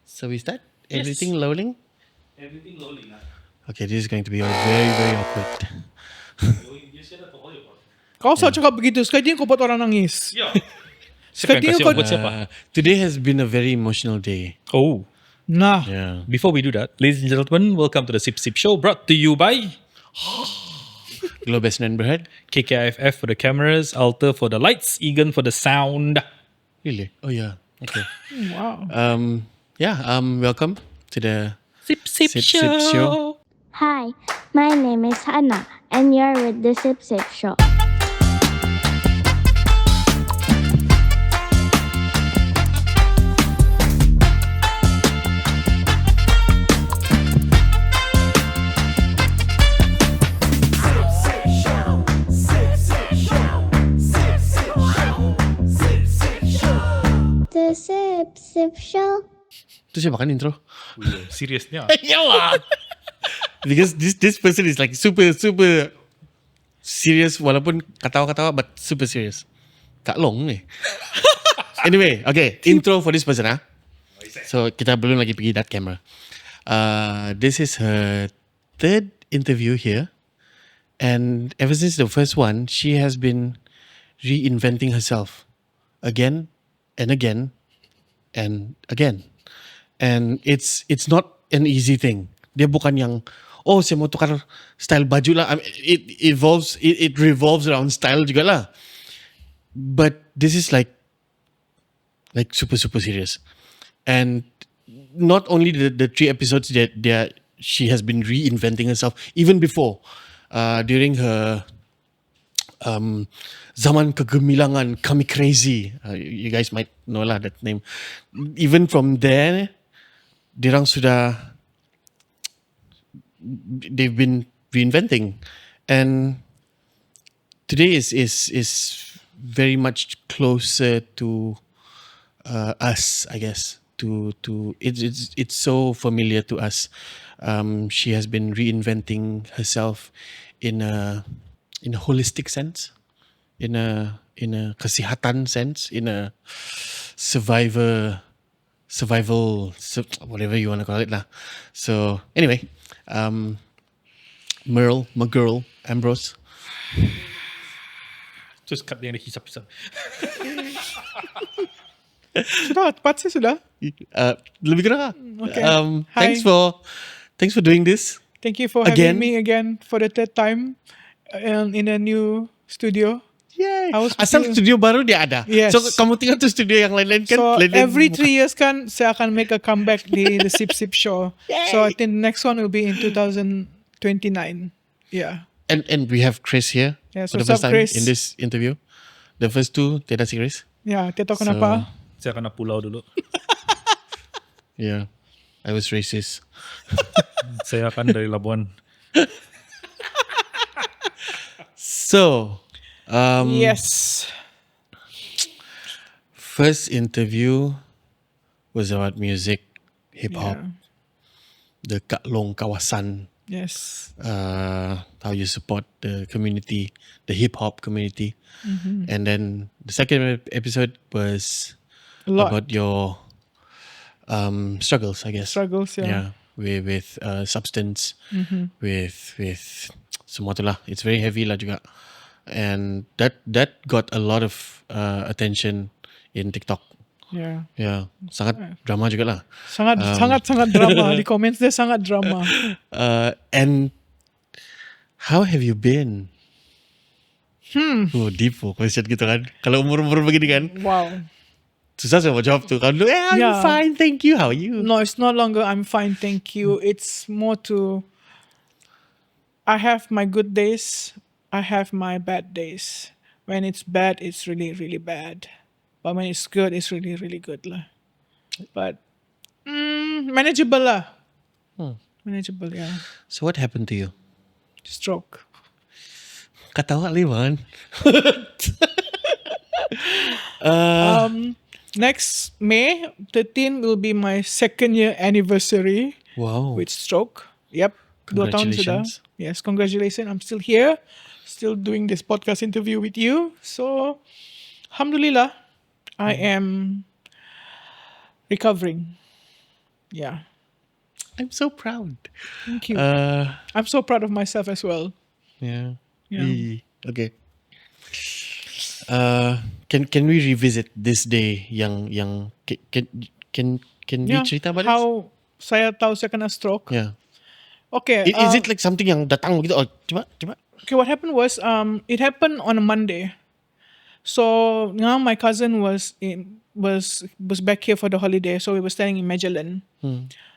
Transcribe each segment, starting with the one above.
So we start? Yes. Everything loading? Everything loading. Okay, this is going to be very, very awkward. You said that all your Kau usah cakap begitu. Sekali kau buat orang nangis. Yeah. Siapa yang kasih awkward Today has been a very emotional day. Oh, Nah. Yeah. before we do that, ladies and gentlemen, welcome to the Sip Sip Show, brought to you by Globes and Berhad? KKIFF for the cameras, Alter for the lights, Egan for the sound. Really? Oh yeah. Okay. Wow. Welcome to the Sip Sip, Sip Sip Show. Hi, my name is Hannah, and you're with the Sip Sip Show. The Sip Sip Show. Itu siapa kan intro? Seriousnya. Yalah. Because this person is like super serious walaupun ketawa-ketawa but super serious. Kak Long ni. Anyway, okay, intro for this person ah. So kita belum lagi pergi that camera. This is her third interview here, and ever since the first one, she has been reinventing herself again and again and again. And it's not an easy thing. Dia bukan yang saya mau tukar style baju lah. I mean, it revolves around style juga lah. But this is like super serious. And not only the 3 episodes that she has been reinventing herself even before during her Zaman Kegemilangan Kami Crazy. You guys might know lah that name. Even from there, dirang sudah they've been reinventing, and today is very much closer to us, I guess. It's so familiar to us. She has been reinventing herself in a holistic sense, in a kesihatan sense, in a survival, whatever you want to call it lah. So anyway, Merle, my girl, Ambrose. Just cut dia hisap-hisap. Sudah, tepat sih sudah. Lebih kurang lah. Okay. Hi. Thanks for doing this. Thank you for Again? having me again for the third time in a new studio. Yay. I was Asal thinking- studio baru dia ada. Yes. So kamu tinggal tu studio yang lain-lain kan? So Lain-lain every bukan. 3 years kan saya akan make a comeback di the Sip Sip Show. So I think the next one will be in 2029. Yeah. And we have Chris here Yeah, for so the what's first up, time Chris? in this interview. The first two tiada si Chris. Ya, tidak tahu kenapa. Saya kena pulau dulu. Yeah, I was racist. Saya akan dari Labuan. So, Yes. first interview was about music, hip hop, Yeah. the Kak Long kawasan. Yes. How you support the community, the hip hop community, Mm-hmm. and then the second episode was A lot. about your struggles, I guess. Struggles, yeah. with substance, Mm-hmm. with semua tu lah. It's very heavy lah juga, and that got a lot of attention in TikTok. Yeah. Yeah, sangat drama juga lah. Sangat drama. Di comments dia sangat drama. And how have you been? Oh, deep question gitu kan. Kalau umur begini kan, Wow. susah saya mau jawab tuh. Kalau dulu, I'm Yeah. fine, thank you. How are you? No, it's no longer I'm fine, thank you. It's more to I have my good days, I have my bad days. When it's bad, it's really, really bad. But when it's good, it's really, really good lah. But manageable lah. Manageable, yeah. So what happened to you? Stroke. Katawa liman. Next May 13 will be my 2nd year anniversary Wow. with stroke. Yep. 2 tahun sudah. Congratulations. Yes, congratulations. I'm still here, still doing this podcast interview with you. So, alhamdulillah, I am recovering. Yeah. I'm so proud. Thank you. Uh, I'm so proud of myself as well. yeah. Yeah. Okay. Can we revisit this day yang can we Yeah. cerita about it? How saya tahu saya kena stroke. Yeah. Okay. Is it like something yang datang begitu? Oh, coba. Okay, what happened was it happened on a Monday. So now my cousin was back here for the holiday, so we were staying in Magellan.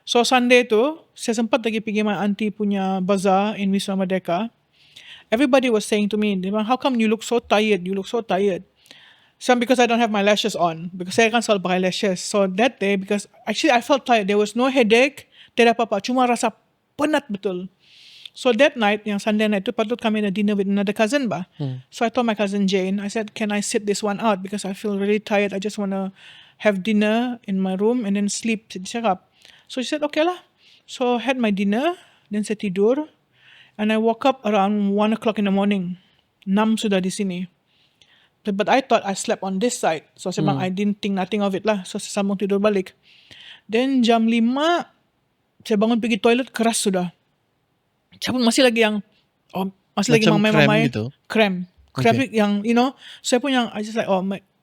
So Sunday tu saya sempat lagi pergi my auntie punya bazaar in Wisma Merdeka. Everybody was saying to me, "How come you look so tired? You look so tired." Some because I don't have my lashes on, because saya kan selalu pakai lashes. So that day, because actually I felt tired, there was no headache, tidak apa-apa, cuma rasa penat betul. So that night, yang Sunday night tu patut kami ada dinner with another cousin bah. So I told my cousin Jane, I said, can I sit this one out because I feel really tired. I just want to have dinner in my room and then sleep. Dia cakap. So she said, okay lah. So I had my dinner, then saya tidur, and I woke up around 1 o'clock in the morning. 6 sudah di sini. But I thought I slept on this side. So saya bilang, I didn't think nothing of it lah. So saya sambung tidur balik. Then jam 5, saya bangun pergi toilet, keras sudah. Saya pun masih lagi yang, masih lagi Macam mamai-mamai. cramp gitu? Cramp yang, saya pun yang, I just like,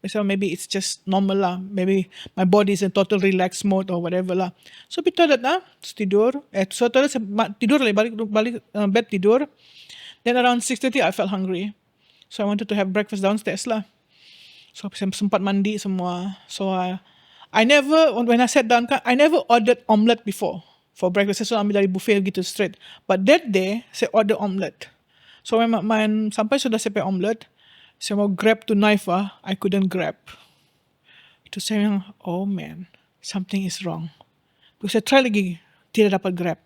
so maybe it's just normal lah. Maybe my body is in total relaxed mode or whatever lah. So pergi toilet lah, tidur. So toilet saya tidur lagi, balik bed tidur. Then around 6:30 I felt hungry. So I wanted to have breakfast downstairs lah. So saya sempat mandi semua. So I never, when I sat down, I never ordered omelette before for breakfast. Saya selalu ambil dari buffet gitu straight. But that day, saya order omelette. So when sampai sudah saya pakai omelette, saya mau grab to knife I couldn't grab. Itu saya yang, oh man, something is wrong. Because saya try lagi, tidak dapat grab.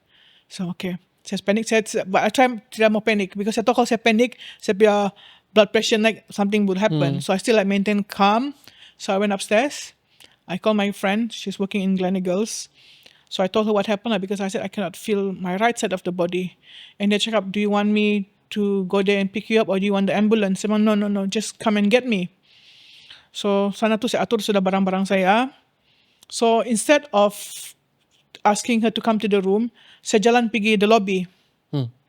So okay, saya panic. But I try tidak mau panic because saya tahu kalau saya panic, saya punya blood pressure naik, something would happen. So I still like maintain calm. So I went upstairs. I called my friend. She's working in Gleneagles. So I told her what happened because I said I cannot feel my right side of the body. And they check up, do you want me to go there and pick you up or do you want the ambulance? I said, no, just come and get me. So sana tu saya atur sudah barang-barang saya. So instead of asking her to come to the room, saya jalan pergi the lobby.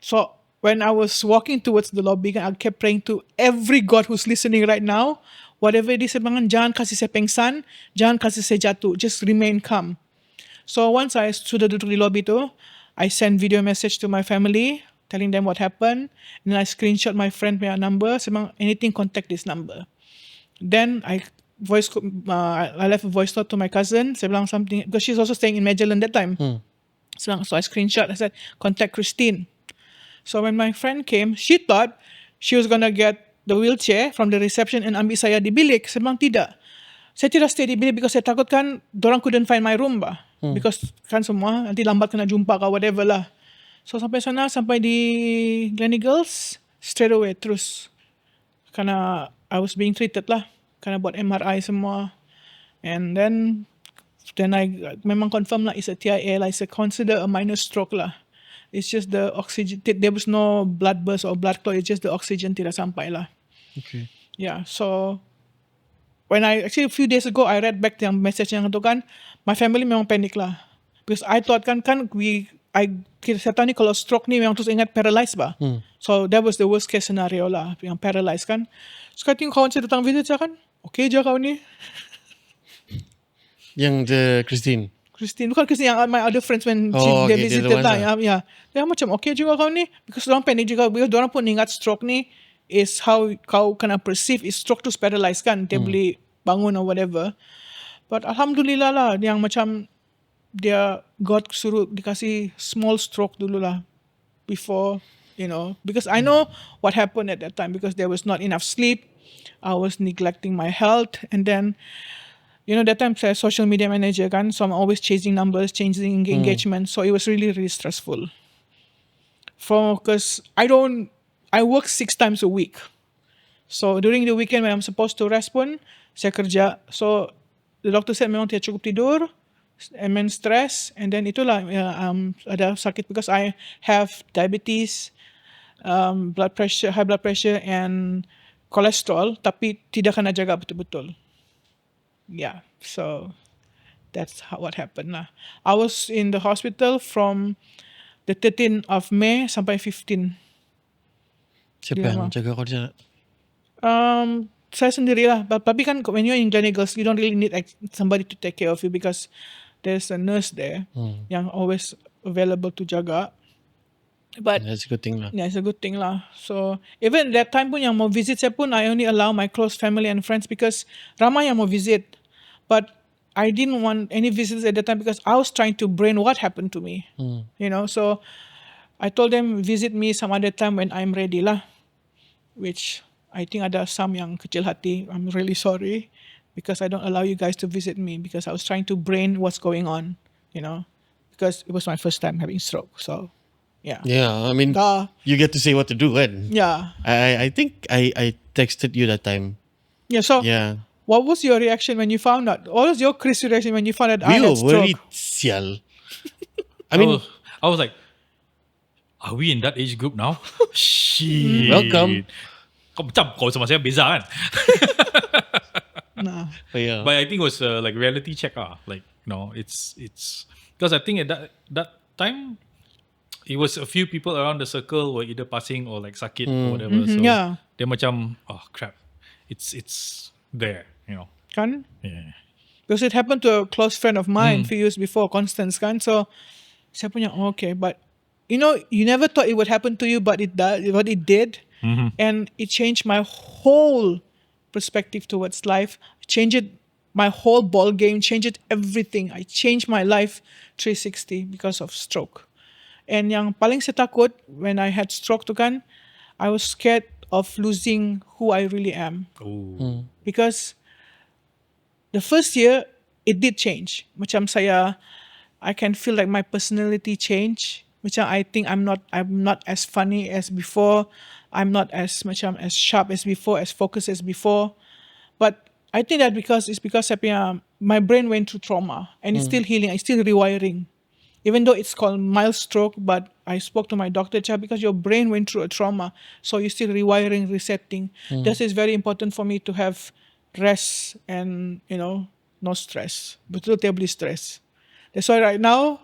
So when I was walking towards the lobby, I kept praying to every God who's listening right now, whatever it is, jangan kasih saya pengsan, jangan kasih saya jatuh, just remain calm. So once I sudah duduk di lobby tu, I sent video message to my family, telling them what happened, and then I screenshot my friend punya number, anything contact this number. Then I left a voice note to my cousin, saya bilang something, because she's also staying in Magellan that time. So I screenshot, I said, contact Christine. So when my friend came, she thought she was gonna get the wheelchair from the reception and ambil saya di bilik. Saya bilang tidak. Saya tidak stay di bilik because saya takut kan dorang couldn't find my room bah. Because kan semua nanti lambat kena jumpa ke whatever lah. So sampai sana, sampai di Gleneagles, straight away terus. Karena I was being treated lah. Karena buat MRI semua. And then I memang confirm lah it's a TIA lah. It's consider a minor stroke lah. It's just the oxygen. There was no blood burst or blood clot. It's just the oxygen tidak sampai lah. Okay. Yeah. So when a few days ago I read back yang message yang itu kan, my family memang panik lah. Because I thought kan saya tahu ni kalau stroke ni memang terus ingat paralyzed bah. So that was the worst case scenario lah, yang paralyzed kan. So kating kawan saya datang visit saya kan, okay je kau ni. Yang the Christine. Bukan Christine, yang my other friends when they visited lah. Yeah. Dia macam okay juga kau ni. Because dorang panik juga. Because dorang pun ingat stroke ni is how kau kena perceive is stroke tu paralyzed kan. Dia boleh bangun or whatever. But Alhamdulillah lah. Yang macam dia God suruh dikasih small stroke dulu lah. Before, because I know what happened at that time. Because there was not enough sleep. I was neglecting my health. And then that time saya social media manager kan, so I'm always chasing numbers, changing engagement. So it was really, really stressful. Because I work 6 times a week. So during the weekend when I'm supposed to rest pun, saya kerja. So the doctor said memang tidak cukup tidur, and then stress, and then itulah ada sakit because I have diabetes, blood pressure, high blood pressure and cholesterol, tapi tidak kena jaga betul-betul. Yeah, so That's what happened lah. I was in the hospital from the 13th of May sampai 15. Siapa Di yang rumah. jaga kau di sana? Saya sendirilah. Tapi kan when you're in Gleneagles, you don't really need somebody to take care of you because there's a nurse there yang always available to jaga. But That's a good thing lah. yeah, it's a good thing lah. So even that time pun yang mau visit saya pun, I only allow my close family and friends because ramai yang mau visit. But I didn't want any visitors at that time because I was trying to brain what happened to me. You know, so I told them visit me some other time when I'm ready lah. Which I think ada some yang kecil hati. I'm really sorry because I don't allow you guys to visit me because I was trying to brain what's going on, you know, because it was my first time having stroke. So yeah. Yeah, I mean, you get to say what to do, kan? Yeah. I think I texted you that time. Yeah. So Yeah. what was your reaction when you found out? What was your Chris reaction when you found out I We had were stroke? worried, sial. I mean, I was like, are we in that age group now? Shit. Welcome. Kau macam kau sama saya beza kan? Nah. yeah. But I think it was like reality check like it's because I think at that time it was a few people around the circle were either passing or like sakit or whatever. So yeah. they macam crap, it's there, Kan? Yeah. Because it happened to a close friend of mine a few years before, Constance kan. So saya punya okay, but you never thought it would happen to you, but it did. And it changed my whole perspective towards life, changed my whole ball game, changed everything. I changed my life 360 because of stroke. And yang paling saya takut when I had stroke tu kan, I was scared of losing who I really am. Because the first year, it did change. Macam I can feel like my personality changed. Macam I think I'm not as funny as before. I'm not as sharp as before, as focused as before. But I think that because my brain went through trauma and it's still healing. It's still rewiring. Even though it's called mild stroke, but I spoke to my doctor, because your brain went through a trauma, so you're still rewiring, resetting. This is very important for me to have rest and, no stress. Betul tiada boleh stress. That's why right now,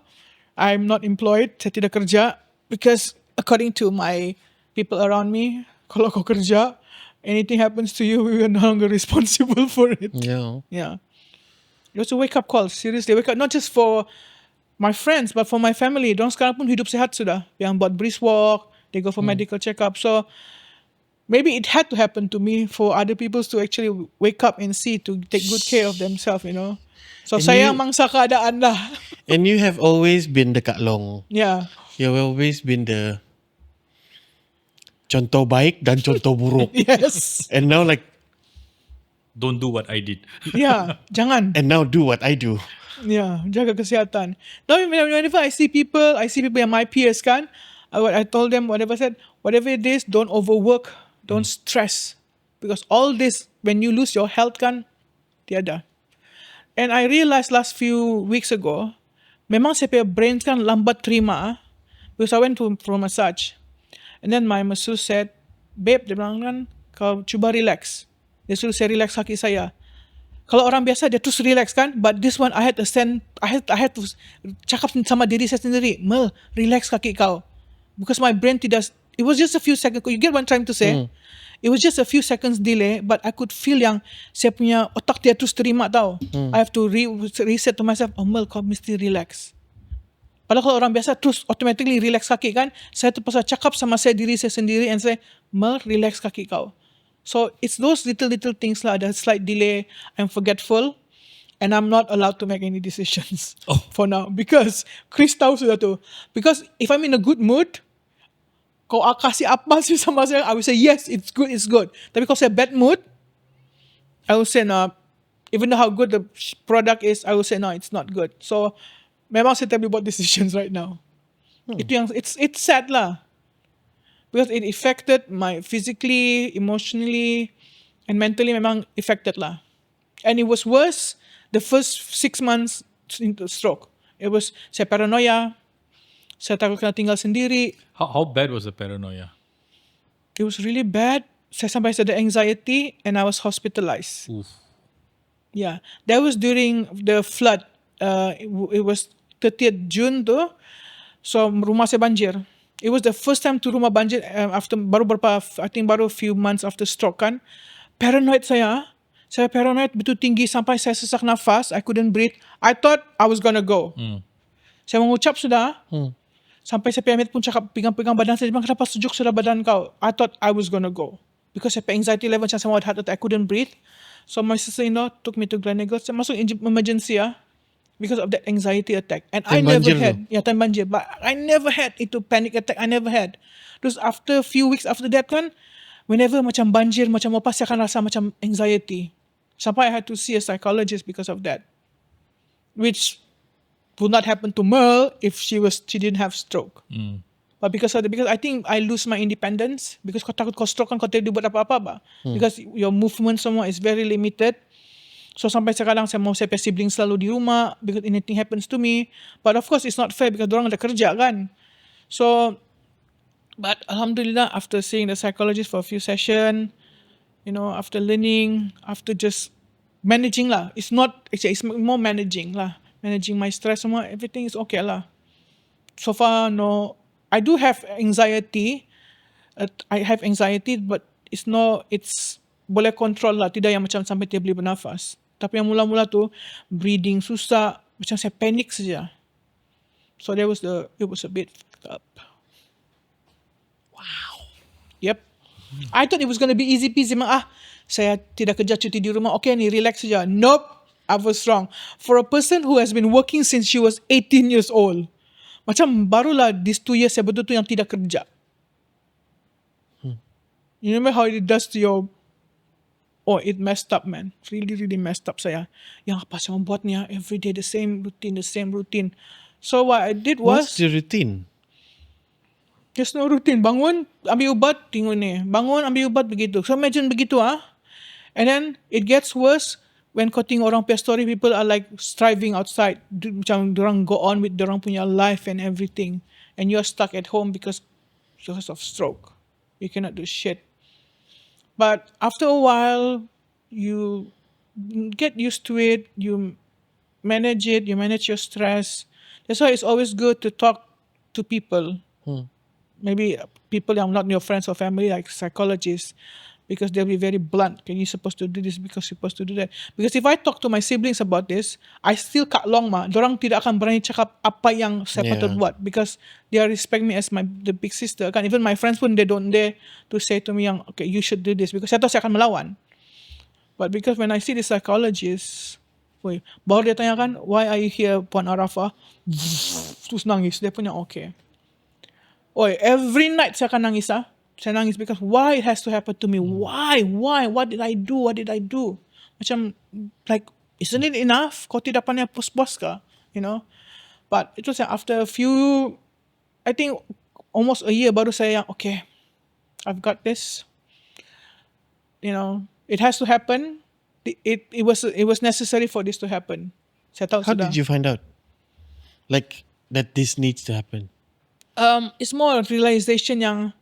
I'm not employed, saya tidak kerja, because according to my people around me, kalau kau kerja, anything happens to you, we are no longer responsible for it. Yeah. Yeah. It was a wake-up call, seriously. Wake up, not just for my friends, but for my family. Dorang sekarang pun hidup sehat sudah. Yang buat brisk walk, they go for medical check-up. So, maybe it had to happen to me for other people to actually wake up and see, to take good care of themselves, So, And saya you- mangsa keadaan lah. And you have always been the Kak Long. Yeah. You have always been the contoh baik dan contoh buruk. Yes. And now Don't do what I did. Yeah. Jangan. and now do what I do. Yeah, jaga kesihatan. Now, whenever I see people yang my peers kan, I told them, whatever it is, don't overwork, don't stress. Because all this, when you lose your health kan, tiada. And I realized last few weeks ago, memang saya punya brain kan lambat terima, because I went for a massage. And then my masseuse said, babe, dia bilang kan, kau cuba relax. Dia suruh saya relax kaki saya. Kalau orang biasa dia terus relax kan, but this one I had to cakap sama diri saya sendiri, Mel, relax kaki kau, because my brain tidak. It was just a few seconds. You get what I'm trying to say? It was just a few seconds delay, but I could feel yang saya punya otak dia terus terima tau. I have to reset to myself. Oh Mel, kau mesti relax. Padahal kalau orang biasa terus automatically relax kaki kan, saya terpaksa cakap sama diri saya sendiri and say, Mel, relax kaki kau. So it's those little things lah. The slight delay, I'm forgetful, and I'm not allowed to make any decisions for now because Chris tahu sudah tu. Because if I'm in a good mood, kau kasih apa sih sama saya, I will say yes, it's good. Tapi kalau saya bad mood, I will say no. Even though how good the product is, I will say no, it's not good. So memang saya tak boleh buat decisions right now. Itu yang it's sad lah. Because it affected my physically, emotionally, and mentally memang affected lah. And it was worse the first 6 months into stroke. It was, saya paranoia, saya takut kena tinggal sendiri. How bad was the paranoia? It was really bad. Saya sampai ada anxiety and I was hospitalized. Oof. Yeah. That was during the flood it was 30th June tu. So rumah saya banjir. It was the first time tu rumah banjir after I think baru few months after stroke kan. Paranoid saya. Saya paranoid betul tinggi sampai saya sesak nafas. I couldn't breathe. I thought I was gonna go. Saya mengucap sudah. Sampai saya pamit pun cakap pegang-pegang badan saya. Bilang, kenapa sejuk sudah badan kau? I thought I was gonna go. Because saya anxiety level macam sama heart attack. I couldn't breathe. So my sister-in-law took me to Gleneagles. Saya masuk emergency because of that anxiety attack. And I Time never banjir had. tu? Ya, time banjir. But I never had itu panic attack. I never had. Terus after few weeks after that kan, whenever macam banjir, macam apa, saya akan rasa macam anxiety. Sampai I had to see a psychologist because of that. Which would not happen to Merle if she didn't have stroke. But because I think I lose my independence because kau takut kau stroke kan kau tidak buat apa-apa ba. Because your movement semua is very limited. So sampai sekarang saya punya siblings selalu di rumah because anything happens to me. But of course it's not fair because dorang ada kerja kan. So but alhamdulillah after seeing the psychologist for a few sessions, after learning, after just managing lah. It's more managing lah. Managing my stress semua, everything is okay lah. So far no. I do have anxiety. I have anxiety, but it's boleh control lah. Tidak yang macam sampai tidak boleh bernafas. Tapi yang mula-mula tu, breathing susah. Macam saya panik saja. So it was a bit fucked up. Wow. Yep. I thought it was gonna be easy peasy. Saya tidak kerja cuti di rumah. Okay ni, relax saja. Nope. I was wrong. For a person who has been working since she was 18 years old, macam barulah these 2 years saya betul-betul yang tidak kerja. You remember how it does to your... Oh, it messed up, man. Really, really messed up saya. Yang apa saya membuat ni every day the same routine. So what I did was... What's the routine? There's no routine. Bangun, ambil ubat, tengok ni. Bangun, ambil ubat, begitu. So imagine begitu And then it gets worse when kau tengok orang punya story, people are like striving outside. Macam dorang go on with dorang punya life and everything. And you're stuck at home because of stroke. You cannot do shit. But after a while, you get used to it. You manage it. You manage your stress. That's why it's always good to talk to people. Maybe people yang not your friends or family, like psychologists. Because they'll be very blunt. Okay, you're supposed to do this because you're supposed to do that. Because if I talk to my siblings about this, I still cut long Dorang tidak akan berani cakap apa yang saya patut buat. Because they respect me as the big sister. Kan? Even my friends pun, they don't dare to say to me yang, okay, you should do this. Because saya tahu saya akan melawan. But because when I see the psychologist, baru dia tanyakan, why are you here, Puan Arafah? Terus nangis. Dia punya okay. Every night saya akan nangis Saya nangis because why it has to happen to me? Why? What did I do? Macam, like, isn't it enough? Kau tidak pandai pos-pos ka? But it was after a few, I think almost a year baru saya okay, I've got this. It has to happen. It was necessary for this to happen. Saya tahu How sudah. did you find out? Like, that this needs to happen? It's more realization yang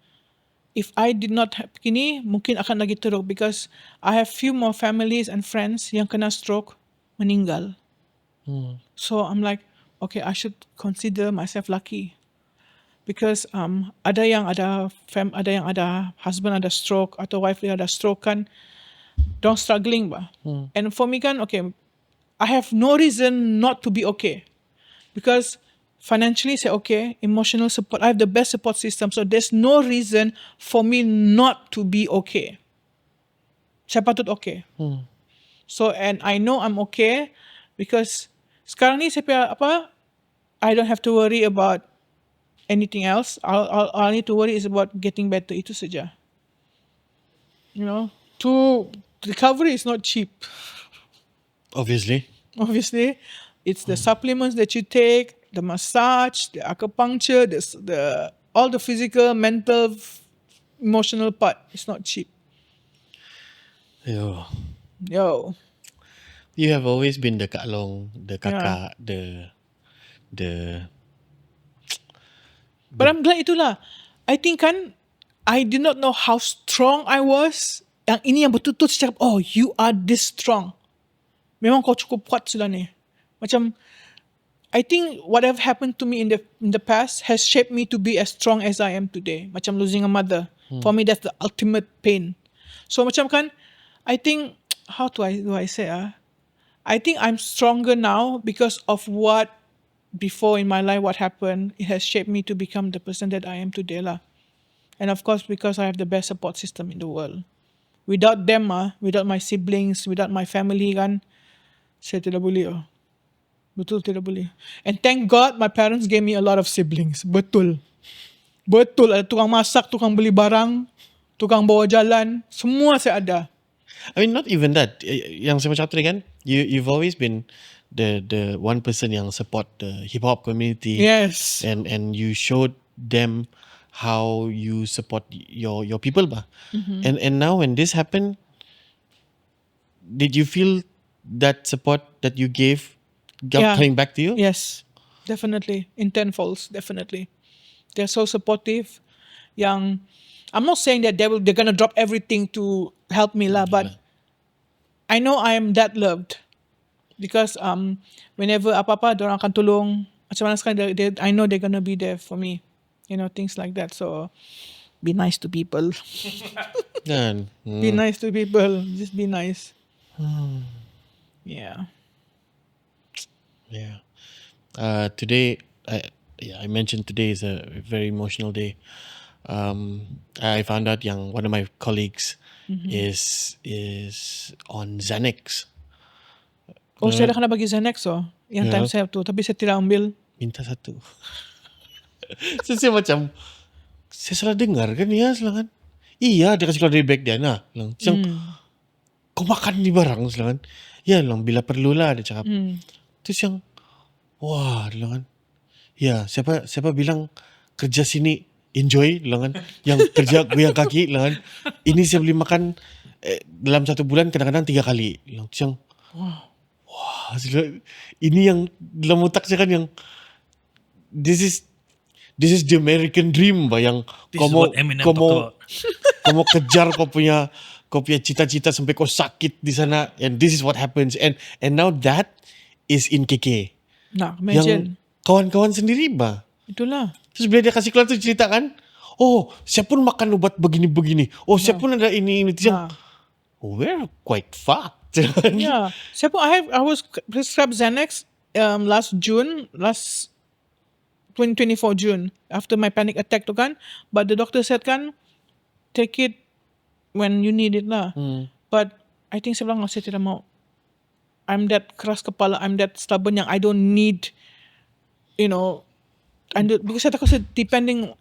if I did not have begini, mungkin akan lagi teruk because I have few more families and friends yang kena stroke, meninggal. So I'm like, okay, I should consider myself lucky because ada yang ada husband ada stroke atau wife dia ada stroke kan, don't struggling ba. And for me kan, okay, I have no reason not to be okay because financially say okay, emotional support, I have the best support system, so there's no reason for me not to be okay. Saya patut okay. So and I know I'm okay because sekarang ni saya I don't have to worry about anything else. All I need to worry is about getting better. Itu saja. Recovery is not cheap. Obviously. It's the supplements that you take, the massage, the acupuncture, all the physical, mental, emotional part. It's not cheap. Yo. You have always been the Kak Long, the kakak, the But I'm glad itulah. I think kan, I did not know how strong I was. Yang ini yang betul-betul cakap, oh, you are this strong. Memang kau cukup kuat sudah ni. Macam, I think whatever happened to me in the past has shaped me to be as strong as I am today. Macam losing a mother. For me, that's the ultimate pain. So macam kan, I think, how do I say I think I'm stronger now because of what before in my life, what happened. It has shaped me to become the person that I am today lah. And of course, because I have the best support system in the world. Without them, without my siblings, without my family kan, saya tidak boleh. Betul tidak boleh. And thank God my parents gave me a lot of siblings. Betul. Betul. Ada tukang masak, tukang beli barang, tukang bawa jalan. Semua saya ada. I mean, not even that. Yang saya macam tadi kan, you've always been the one person yang support the hip hop community. Yes. And you showed them how you support your people bah. And now when this happened, did you feel that support that you gave coming back to you? Yes. Definitely. In tenfolds, definitely. They're so supportive. Yang I'm not saying that they're gonna drop everything to help me lah, but I know I am that loved. Because whenever apa-apa, dorang akan tolong. Macam mana sekarang, I know they're gonna be there for me. You know, things like that. So, be nice to people. Kan? Be nice to people. Just be nice. Yeah. Yeah. Today, I mentioned today is a very emotional day. I found out yang one of my colleagues is on Xanax. Oh, saya dah kena bagi Xanax Yang time saya tu. Tapi saya tidak ambil. Minta satu. So, saya macam, saya salah dengar kan ya selangan. Iya, dia kasih keluar dari bag dia nah. Macam, kau makan di barang selangan. Ya lang, bila perlulah dia cakap. Terus yang, wah, dia kan. Ya, siapa bilang kerja sini enjoy lah kan. Yang kerja goyang kaki lah kan. Ini saya beli makan dalam 1 bulan kadang-kadang 3 kali. Terus yang, wah, ini yang dalam otak saya kan yang this is the American dream bah yang This is what Eminem talk about. kau mau kejar kau punya cita-cita sampai kau sakit di sana, and this is what happens, and now that is in KK. Nah, Yang imagine. kawan-kawan sendiri bah. Itulah. Terus bila dia kasih keluar tu cerita kan, oh siapa pun makan ubat begini-begini, oh siapa pun ada ini itu yang, we're quite fucked. Yeah. I was prescribed Xanax last 2024 June after my panic attack tu kan, but the doctor said kan, take it when you need it lah. But I think saya bilang saya tidak mau. I'm that keras kepala, I'm that stubborn yang I don't need, you know, because saya takut saya depending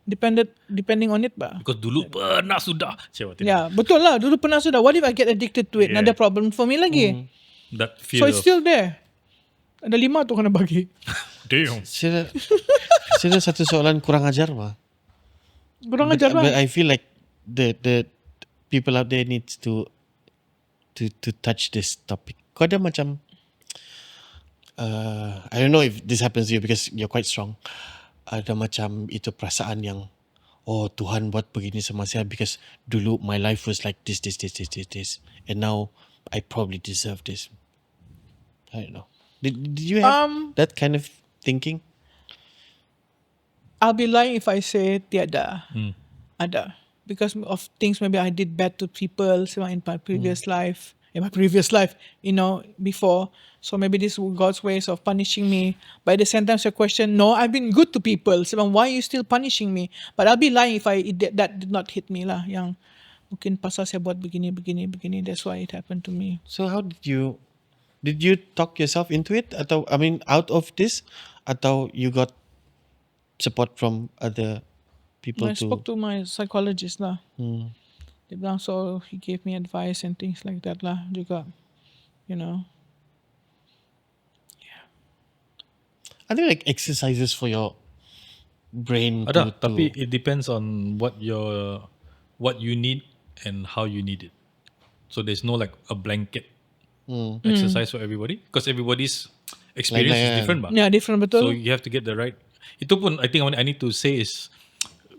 on it bah. Because dulu pernah sudah. Yeah, betul lah. Dulu pernah sudah. What if I get addicted to it? Yeah. Another problem for me lagi. That fear So it's of, still there. Ada 5 tu kena bagi. damn. Saya ada satu soalan kurang ajar bah. Kurang ajar But lah. I feel like the people out there needs to touch this topic. Kau ada macam I don't know if this happens to you because you're quite strong. Ada macam itu perasaan yang, oh Tuhan buat begini sama saya because dulu my life was like this, and now I probably deserve this. I don't know. Did you have that kind of thinking? I'll be lying if I say tiada. Ada. Because of things maybe I did bad to people in my previous life. You know, before. So maybe this is God's ways of punishing me. But at the same time, I question, no, I've been good to people. So why are you still punishing me? But I'll be lying if that did not hit me lah. Yang mungkin pasal saya buat begini. That's why it happened to me. So how did you talk yourself into it? Atau I mean out of this? Atau you got support from other people I spoke to my psychologist lah. Dia bilang, so he gave me advice and things like that lah juga. You know. Are there like exercises for your brain? Ada, tapi it depends on what you need and how you need it. So there's no like a blanket exercise for everybody because everybody's experience is different, bah. Yeah, different betul. So you have to get the right. Itu pun I think what I need to say is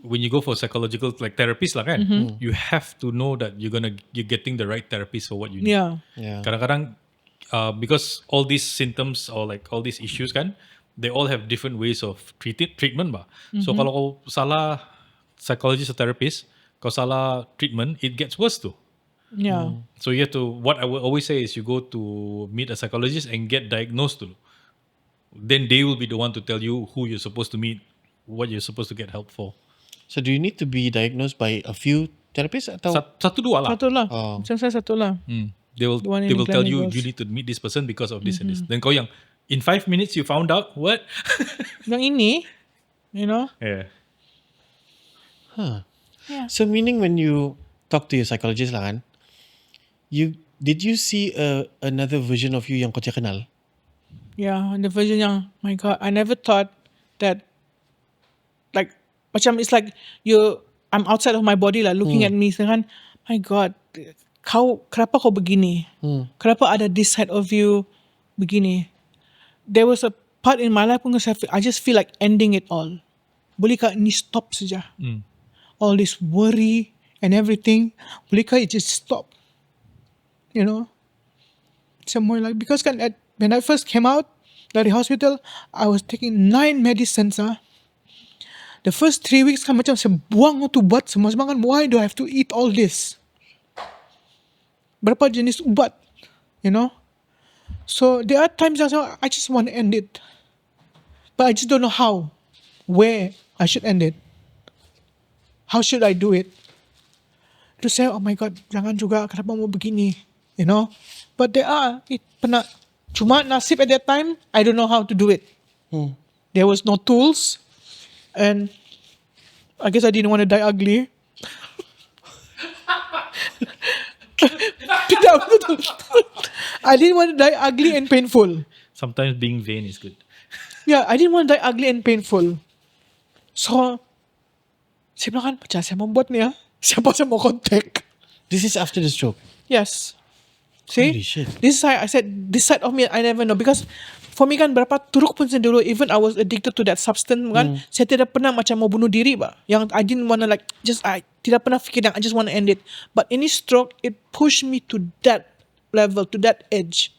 when you go for psychological like therapist lah kan, you have to know that you're getting the right therapist for what you need. Yeah. Yeah. Kadang-kadang because all these symptoms or like all these issues kan, they all have different ways of treatment bah. So kalau kau salah psychologist or therapist, kau salah treatment, it gets worse too. Yeah. So you have to, what I will always say is you go to meet a psychologist and get diagnosed dulu. Then they will be the one to tell you who you're supposed to meet, what you're supposed to get help for. So do you need to be diagnosed by a few therapists atau? Satu dua lah. Satu lah. Oh. Macam saya satu lah. They will The one in they will tell clinic you was- you need to meet this person because of this and this. Then kau yang in 5 minutes you found out what? Yang ini, you know. Yeah. So meaning when you talk to your psychologist lah kan, did you see another version of you yang kau tidak kenal? Yeah, the version yang, my God, I never thought that, like, macam it's like I'm outside of my body lah, looking at me, kan, my God, kenapa kau begini? Kenapa ada this side of you begini? There was a part in my life when I just feel like ending it all. Bolehkah ini stop saja? All this worry and everything, bolehkah it just stop? You know? Some more like, because kan when I first came out dari hospital, I was taking 9 medicines. The first 3 weeks kan macam saya buang tu buat semua kan. Why do I have to eat all this? Berapa jenis ubat, you know? So there are times I just want to end it, but I just don't know how, where I should end it. How should I do it? Terus saya, oh my God, jangan juga, kenapa mau begini, you know? But pernah, cuma nasib at that time, I don't know how to do it. There was no tools, and I guess I didn't want to die ugly. Tidak, betul. I didn't want to die ugly and painful. Sometimes being vain is good. Yeah, I didn't want to die ugly and painful. So, saya bilang kan, macam saya mau buat ni siapa saya mau contact? This is after the stroke. Yes. See? Holy shit. This is why I said, this side of me, I never know. Because for me kan, berapa turuk pun saya dulu, even I was addicted to that substance kan, saya tidak pernah macam mau bunuh diri bah. Yang I didn't want to like, I tidak pernah fikir yang I just want to end it. But any stroke, it pushed me to that level, to that edge.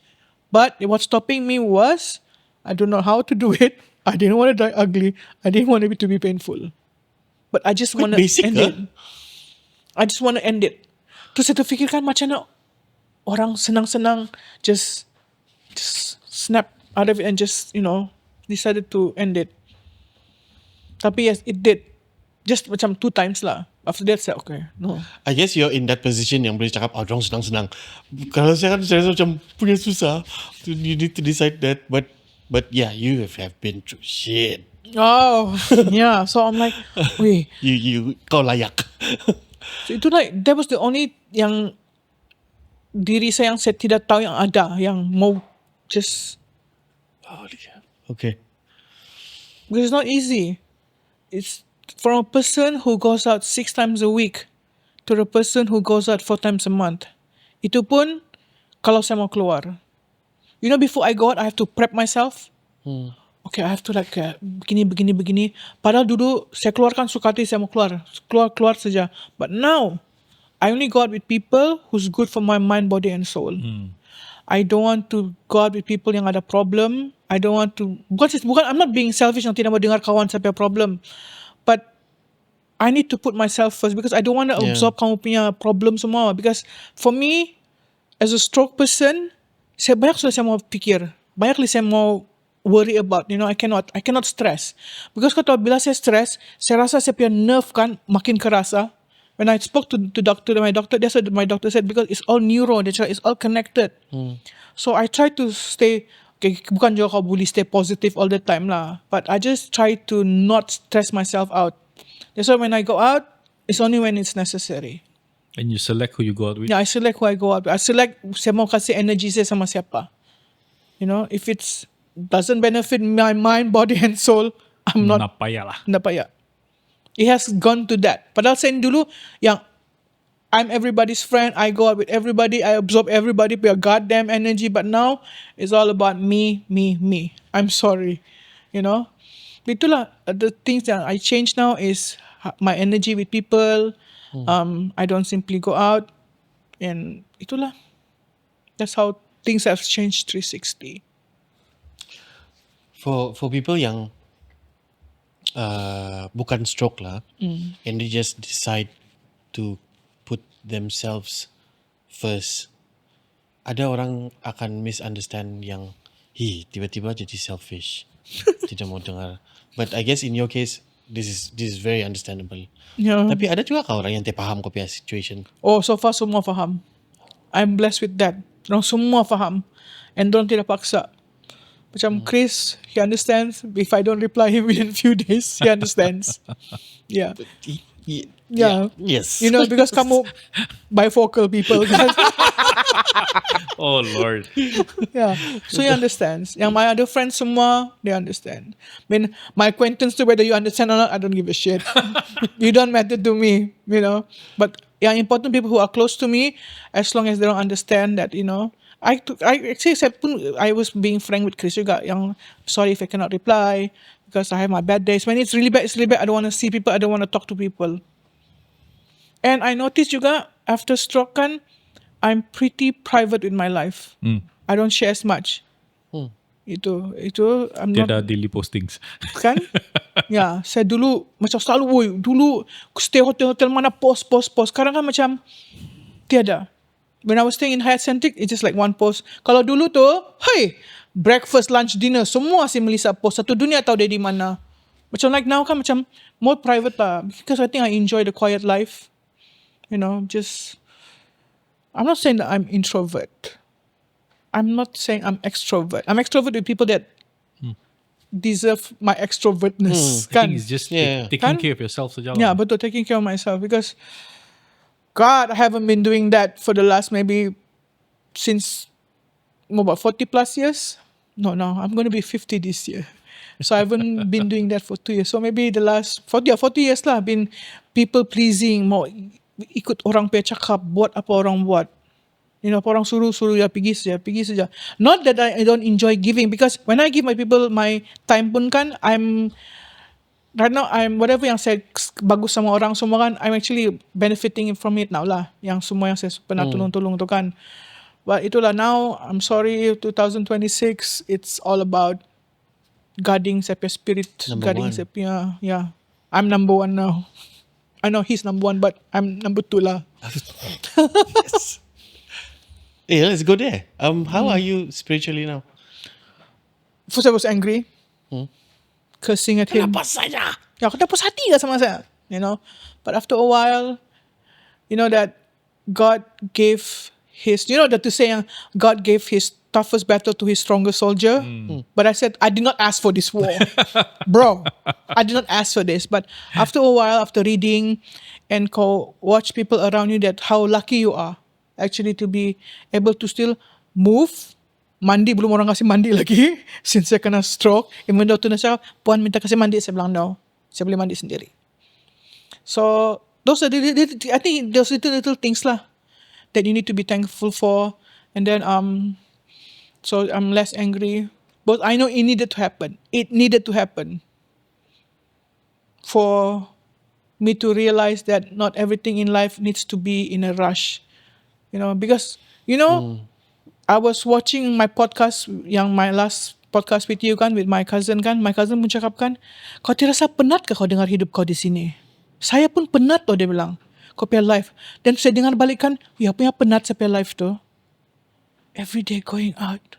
But what's stopping me was, I don't know how to do it. I didn't want to die ugly. I didn't want it to be painful. But I just want to basic, end it. I just want to end it. Terus saya terfikirkan macam mana orang senang-senang just snap out of it and just, you know, decided to end it. Tapi yes, it did. Just macam 2 times lah. After that, saya okay. No. I guess you're in that position yang boleh cakap, dorang senang-senang. Kalau saya kan, saya rasa macam punya susah. You need to decide that. But yeah, you have been through shit. Oh, yeah. So I'm like, wait. Kau layak. So itu like, that was the only yang diri saya yang saya tidak tahu yang ada, yang mau just, Okay. because it's not easy. It's from a person who goes out 6 times a week to a person who goes out 4 times a month. Itu pun kalau saya mau keluar. You know, before I go out, I have to prep myself. Okay, I have to like begini. Padahal dulu saya keluarkan suka hati, saya mau keluar saja. But now, I only go out with people who's good for my mind, body and soul. I don't want to go out with people yang ada problem. I don't want to, bukan I'm not being selfish yang tidak mau dengar kawan saya punya problem. But I need to put myself first because I don't want to absorb kamu punya problem semua. Because for me, as a stroke person, banyak sudah saya mau pikir. Banyak saya mau worry about, you know, I cannot stress. Because kalau bila saya stress, saya rasa saya punya nerve kan makin kerasa. When I spoke to my doctor said because it's all neuro, it's all connected. So I try to stay, okay, bukan juga kau boleh stay positive all the time lah. But I just try to not stress myself out. That's why when I go out, it's only when it's necessary. And you select who you go out with. Yeah, I select who I go out with. I select saya mau kasih energy saya sama siapa. You know, if it's doesn't benefit my mind, body and soul, I'm not. Nak payah lah. Tidak payah. It has gone to that. Padahal saya dulu yang I'm everybody's friend. I go out with everybody. I absorb everybody punya goddamn energy. But now it's all about me. I'm sorry. You know. Itulah the things that I change now is my energy with people. I don't simply go out. And itulah. That's how things have changed 360. For people yang bukan stroke lah, and they just decide to put themselves first, ada orang akan misunderstand yang tiba-tiba jadi selfish, tidak mau dengar. But I guess in your case, this is very understandable. Yeah. Tapi ada juga kah orang yang terfaham kau punya situation? Oh, so far semua faham. I'm blessed with that. Dorang semua faham. And dorang tidak paksa. Macam Chris, he understands. If I don't reply him within a few days, he understands. Yeah. Yeah. Yes. You know, because kamu bifocal people. Kan? Oh Lord. Yeah. So he understands. Yang my other friends semua, they understand. I mean, my acquaintance to whether you understand or not, I don't give a shit. You don't matter to me, you know. But yang important people who are close to me, as long as they don't understand that, you know, I actually I was being frank with Chris juga. Yang sorry if I cannot reply because I have my bad days. When it's really bad, it's really bad. I don't want to see people. I don't want to talk to people. And I noticed juga after stroke kan, I'm pretty private with my life. I don't share as much. Itu I'm not. Tiada daily postings. Kan? Ya, saya dulu macam selalu, dulu stay hotel mana post. Sekarang kan macam tiada. When I was staying in Hyatt Centric, it's just like one post. Kalau dulu tu, hey, breakfast, lunch, dinner, semua si Melissa post. Satu dunia tahu dia di mana. Macam like now kan macam more private lah. Because I think I enjoy the quiet life. You know, just, I'm not saying that I'm introvert. I'm not saying I'm extrovert. I'm extrovert with people that deserve my extrovertness. I think it's just taking Kan? care of yourself saja. Yeah, betul, taking care of myself. Because God, I haven't been doing that for the last maybe since about 40 plus years. No, I'm going to be 50 this year. So I haven't been doing that for 2 years. So maybe the last 40 years lah, been people pleasing, mau ikut orang punya cakap, buat apa orang buat. You know, apa orang suruh ya pergi saja. Not that I don't enjoy giving, because when I give my people my time pun kan, right now I'm whatever yang saya bagus sama orang semua kan, I'm actually benefiting from it now lah. Yang semua yang saya pernah tolong tu kan. But itulah, now I'm sorry, 2026 it's all about guarding saya punya spirit, guarding saya punya, yeah. I'm number one now. I know he's number one, but I'm number two lah. Yes. Yeah, let's go there. How are you spiritually now? First I was angry, cursing at him. Kenapa saja? Ya, kau tak puas hati ke sama saya? You know, but after a while, you know that God gave his, you know that to say God gave his toughest battle to his strongest soldier. But I said, I did not ask for this war. Bro, I did not ask for this. But after a while, after reading and watch people around you, that how lucky you are actually to be able to still move. Mandi, belum orang kasih mandi lagi. Since saya kena stroke. Even though tu saya, puan minta kasih mandi, saya bilang no. Saya boleh mandi sendiri. So, those are I think those little things lah that you need to be thankful for. And then, so I'm less angry. But I know it needed to happen. It needed to happen for me to realize that not everything in life needs to be in a rush. You know, because, you know, I was watching my podcast, yang my last podcast with you kan, with my cousin kan. My cousin pun cakap kan, kau terasa penat ke kau dengar hidup kau di sini? Saya pun penat loh, dia bilang. Kau punya life. Dan saya dengar balik kan, ya punya penat saya punya life tu. Every day going out.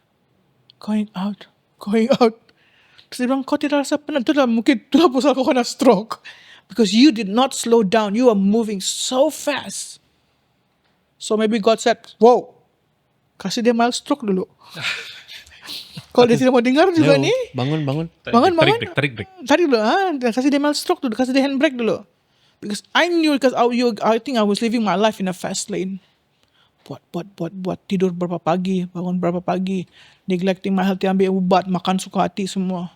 Terus dia bilang, kau tidak rasa penat? Itulah mungkin, itulah pasal kau kena stroke. Because you did not slow down. You are moving so fast. So maybe God said, wow, kasih dia mild stroke dulu. Kalau dia tidak mau dengar juga Yo, ni, bangun. Tarik break. tarik dulu, kasih dia mild stroke dulu, kasih dia handbrake dulu. Because I knew, because I think I was living my life in a fast lane. Buat tidur berapa pagi, bangun berapa pagi, neglecting my health, ambil ubat, makan suka hati semua.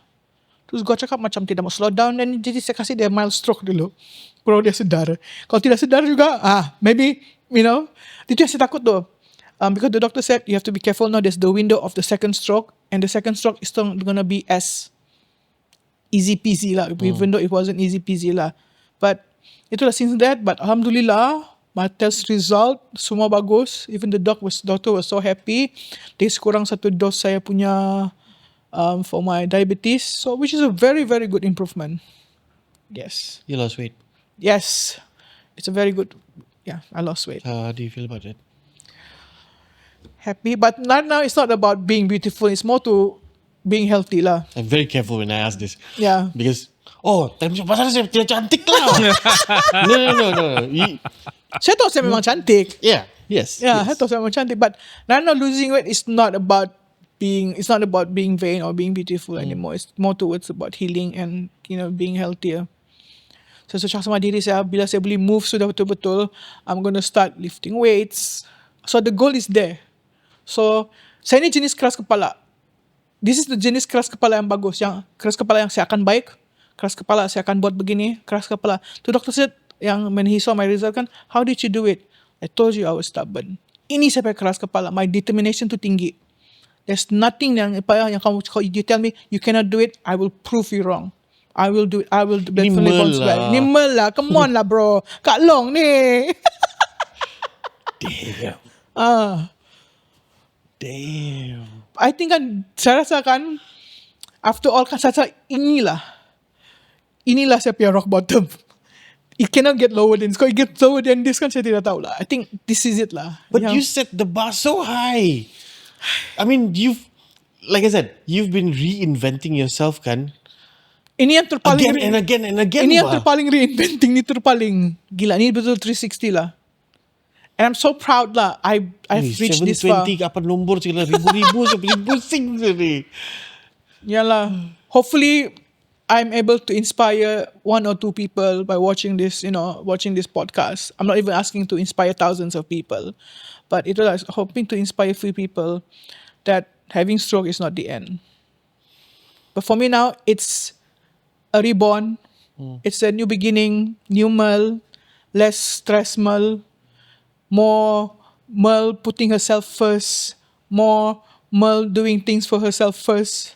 Terus gue cakap macam tidak mau slow down, dan jadi saya kasih dia mild stroke dulu. Baru dia sedar. Kalau tidak sedar juga, maybe, you know, itu yang saya takut tu. Because the doctor said you have to be careful now. There's the window of the second stroke, and the second stroke is not gonna be as easy peasy lah. Even though it wasn't easy peasy lah. But itulah since that. But alhamdulillah, My test result semua bagus. Even the doctor was so happy. Dia kurang 1 dose saya punya for my diabetes. So which is a very very good improvement. Yes. You lost weight. Yes. It's a very good. Yeah, I lost weight. How do you feel about it? Happy, but right now it's not about being beautiful. It's more to being healthy lah. I'm very careful when I ask this. Yeah. Because pasal saya tidak cantik lah. No. Saya tahu saya memang cantik. Yeah. Yes. Yeah, yes. saya tahu saya memang cantik. But right now losing weight is not about being. It's not about being vain or being beautiful anymore. It's more towards about healing and being healthier. Saya cakap sama diri saya, bila saya boleh move sudah betul-betul, I'm gonna start lifting weights. So the goal is there. So saya ni jenis keras kepala. This is the jenis keras kepala yang bagus. Yang keras kepala yang saya akan baik. Keras kepala saya akan buat begini. Keras kepala. Tu doktor said yang when he saw my result kan, how did you do it? I told you I was stubborn. Ini saya pakai keras kepala. My determination tu tinggi. There's nothing yang kamu, you tell me you cannot do it, I will prove you wrong. I will do it. I will definitely bounce back. Nimble lah. Come on lah bro. Kak Long ni. Damn. Damn. I think kan, saya rasa kan, after all kan saya rasa inilah saya punya rock bottom. It cannot get lower than this. Kalau it get lower than this kan saya tidak tahu lah. I think this is it lah. But you set the bar so high. I mean, like I said, you've been reinventing yourself kan. Ini yang terpaling Again and again. Ini yang terpaling reinventing, ni terpaling gila. Ni betul 360 lah. And I'm so proud lah. I've reached this far. 720 apa nombor segala ribu-ribu saya pusing ni. Yalah. Hopefully I'm able to inspire 1 or 2 people by watching this podcast. I'm not even asking to inspire thousands of people. But itulah, hoping to inspire few people that having stroke is not the end. But for me now, it's a reborn. It's a new beginning, new Mel, less stress Mel, more Mel putting herself first, more Mel doing things for herself first,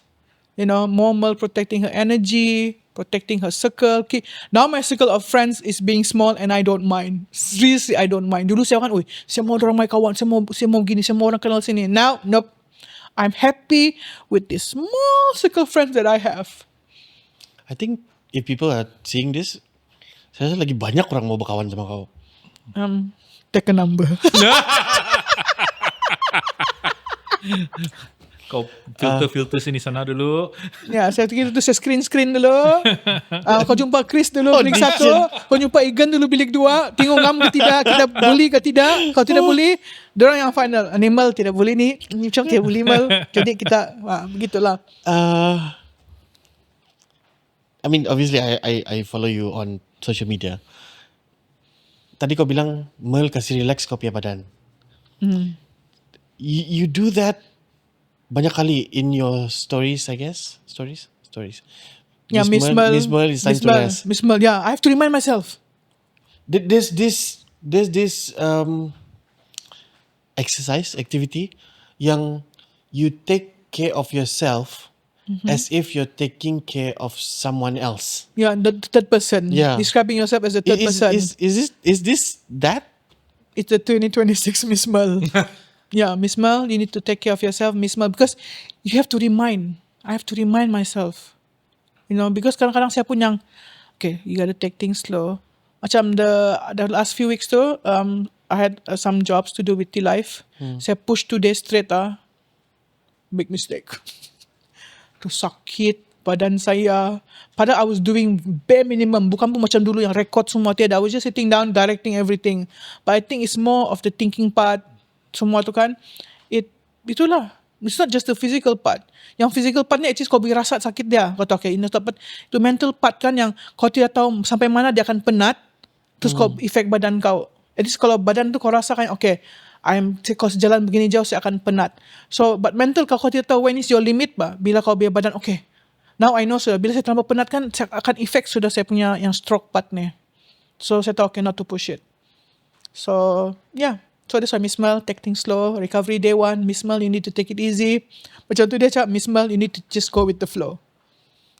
more Mel protecting her energy, protecting her circle. Okay. Now my circle of friends is being small and I don't mind. Seriously, I don't mind. Dulu saya kan, saya mau orang my kawan, saya mau gini, saya mau orang kenal sini. Now, nope. I'm happy with this small circle of friends that I have. I think if people are seeing this, saya rasa lagi banyak orang mau berkawan sama kau. Take a number. Kau filter sini sana dulu. Ya, saya kira tu saya screen dulu. Kau jumpa Chris dulu bilik 1, kau jumpa Egan dulu bilik 2. Tengok ngam ke tidak, kita boleh ke tidak. Kalau tidak boleh, diorang yang final. Animal tidak boleh ni macam tidak boleh mal. Jadi kita begitulah. I mean, obviously I follow you on social media. Tadi kau bilang Mel kasih relax kau punya badan. You do that banyak kali in your stories, I guess. Stories. Yeah, Miss Mel is time to rest. Miss Mel, yeah, I have to remind myself. There's this exercise activity yang you take care of yourself as if you're taking care of someone else. Yeah, the third person. Yeah. Describing yourself as the third person. Is this that? It's the 2026 Miss Mel. Yeah, Miss Mel, you need to take care of yourself, Miss Mel, because you have to remind. I have to remind myself. Because kadang-kadang saya pun yang, okay, you gotta take things slow. Macam the last few weeks tu, I had some jobs to do with T-Life. Saya push 2 days straight big mistake. Tu sakit badan saya. Padahal I was doing bare minimum. Bukan pun macam dulu yang record semua tiada. I was just sitting down, directing everything. But I think it's more of the thinking part. Semua tu kan. Itulah. It's not just the physical part. Yang physical part ni actually kau boleh rasa sakit dia. Kau tahu, okay, itu mental part kan yang kau tidak tahu sampai mana dia akan penat. Terus kau efek badan kau. At least kalau badan tu kau rasa kan, okay, kau sejalan begini jauh saya akan penat. So, but mental kau tidak tahu when is your limit bah. Bila kau biar badan, okay, now I know sudah. Bila saya terlalu penat kan, saya akan efek sudah saya punya yang stroke part ni. So, saya tahu okay not to push it. So, yeah. So that's why Miss Mel, take things slow. Recovery day 1, Miss Mel, you need to take it easy. Macam tu dia cakap, Miss Mel, you need to just go with the flow.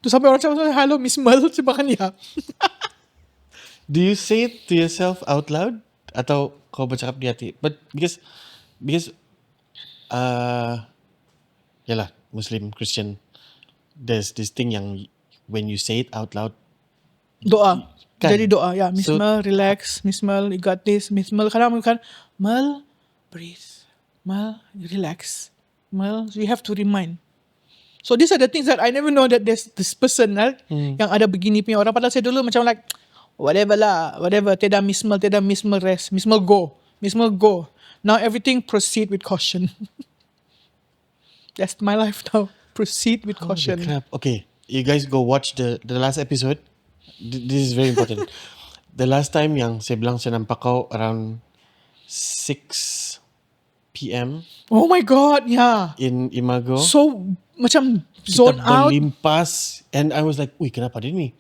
Tu sampai orang cakap, hello Miss Mel, sebab kan ya. Do you say it to yourself out loud? atau kau bercakap di hati. But because yalah, Muslim, Christian, there's this thing yang when you say it out loud, Doa. Kan? Jadi doa, ya. Miss So- Mel, relax. Miss Mel, you got this. Miss Mel, kadang bukan, Mel, breathe. Mel, relax. Mel, you have to remind. So these are the things that I never know that there's this person yang ada begini punya orang. Padahal saya dulu macam like, whatever lah, whatever. Tidak Miss Mel rest. Miss Mel go. Miss Mel go. Now everything proceed with caution. That's my life now. Proceed with holy caution. crap. Okay, you guys go watch the last episode. This is very important. The last time yang saya bilang saya nampak kau around 6 PM Oh my God, yeah. in Imago. So macam Kita zone out. berlimpas and I was like, wih kenapa dia ni?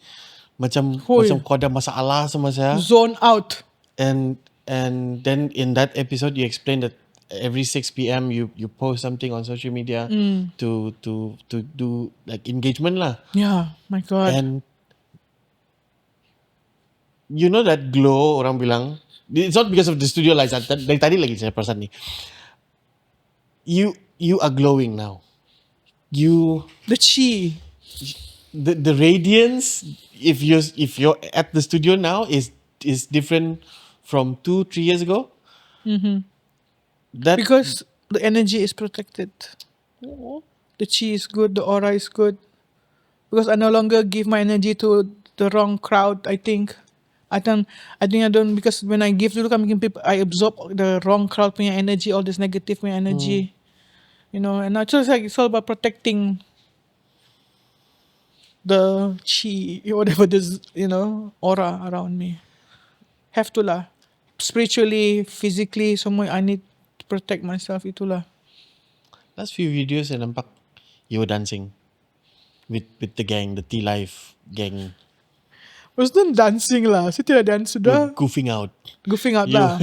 Macam Hui. kau ada masalah sama saya. Zone out. And then in that episode you explained that every 6 PM you post something on social media to do like engagement lah. Yeah, my God. And you know that glow orang bilang, it's not because of the studio lights. Dari tadi lagi saya perasan ni. You are glowing now. You The chi. the radiance if you're at the studio now is different from 2-3 years ago. That Because the energy is protected. The chi is good, the aura is good. Because I no longer give my energy to the wrong crowd, I think. I think I don't, because when I give dulu kan mungkin people, I absorb the wrong crowd punya energy, all this negative punya energy. You know, and now it's just like it's all about protecting the chi, whatever this, you know, aura around me. Have to lah. Spiritually, physically, semua I need to protect myself, itulah. last few videos saya nampak you were dancing with the gang, the T-Life gang. Was not dancing lah. Saya tidak dance sudah. Goofing out. Goofing out You, lah.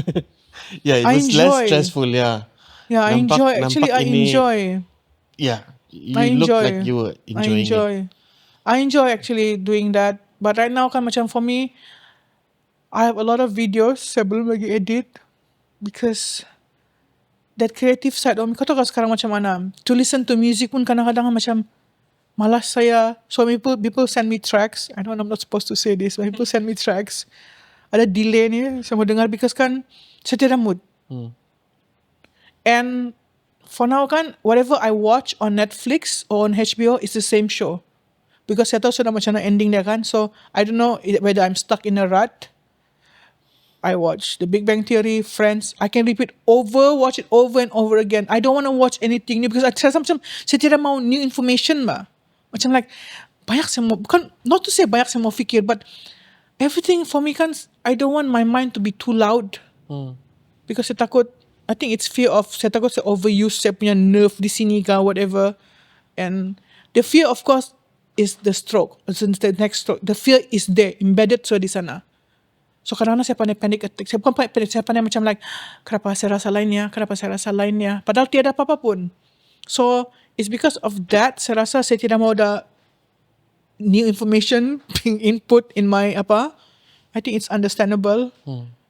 yeah, it I was less enjoy. stressful. Yeah, Yeah, I Nampak- enjoy. Actually, nampak I ini- enjoy. yeah. You I looked enjoy. like you were enjoying I enjoy. it. I enjoy actually doing that. But right now kan macam for me, I have a lot of videos saya belum lagi edit because that creative side kau tahu kan sekarang macam mana, to listen to music pun kadang-kadang macam malas saya. So people send me tracks. I know I'm not supposed to say this, but people send me tracks. Ada delay ni saya mau dengar because kan saya tidak mood. And for now kan, whatever I watch on Netflix or on HBO is the same show. Because saya tahu sudah macam mana ending dia kan. So I don't know whether I'm stuck in a rut. I watch The Big Bang Theory, Friends. I can watch it over and over again. I don't want to watch anything new because saya tidak mau new information ba. Macam like banyak saya mau, bukan, not to say banyak saya mau fikir, but everything for me kan, I don't want my mind to be too loud. Because saya takut, I think it's fear of, saya takut saya overuse saya punya nerve di sini kah, whatever. And the fear of course is the stroke, the next stroke. The fear is there, embedded so di sana. So kadang-kadang saya pandai panic attack. Saya bukan panic, saya pandai macam like, kenapa saya rasa lainnya, padahal tiada apa-apa pun. So it's because of that, saya rasa saya tidak mau ada new information being input in my apa. I think it's understandable.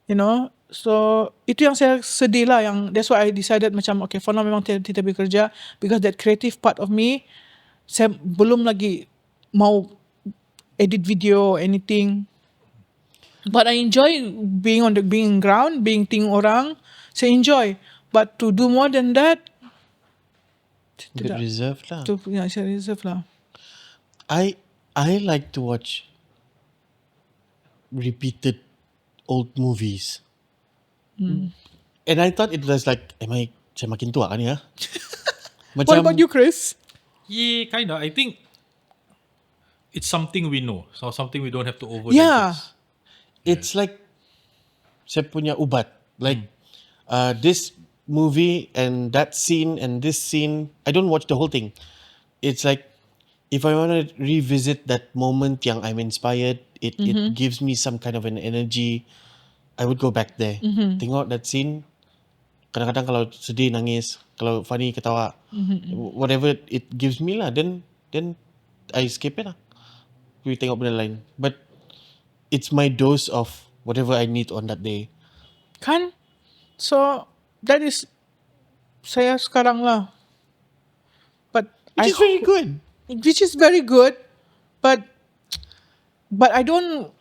You know, so itu yang saya sedih lah, yang that's why I decided macam okay, for now memang tidak bekerja because that creative part of me, saya belum lagi mau edit video or anything. But I enjoy being ground, being ting orang. Saya enjoy. But to do more than that, Bit tidak. reserved lah. Saya reserve lah. I like to watch repeated old movies. And I thought it was like, saya makin tua kan ya? What about you, Chris? Yeah, kind of. I think it's something we know, so something we don't have to over. Yeah. It's like saya punya ubat. Like this movie and that scene and this scene, I don't watch the whole thing. It's like if I want to revisit that moment yang I'm inspired, it gives me some kind of an energy. I would go back there. Tengok that scene. Kadang-kadang kalau sedih nangis, kalau funny ketawa, whatever it gives me lah. Then I skip it lah. We tengok benda lain. But it's my dose of whatever I need on that day. Kan? So, that is saya sekarang lah. But Which is very good. Which is very good, but I don't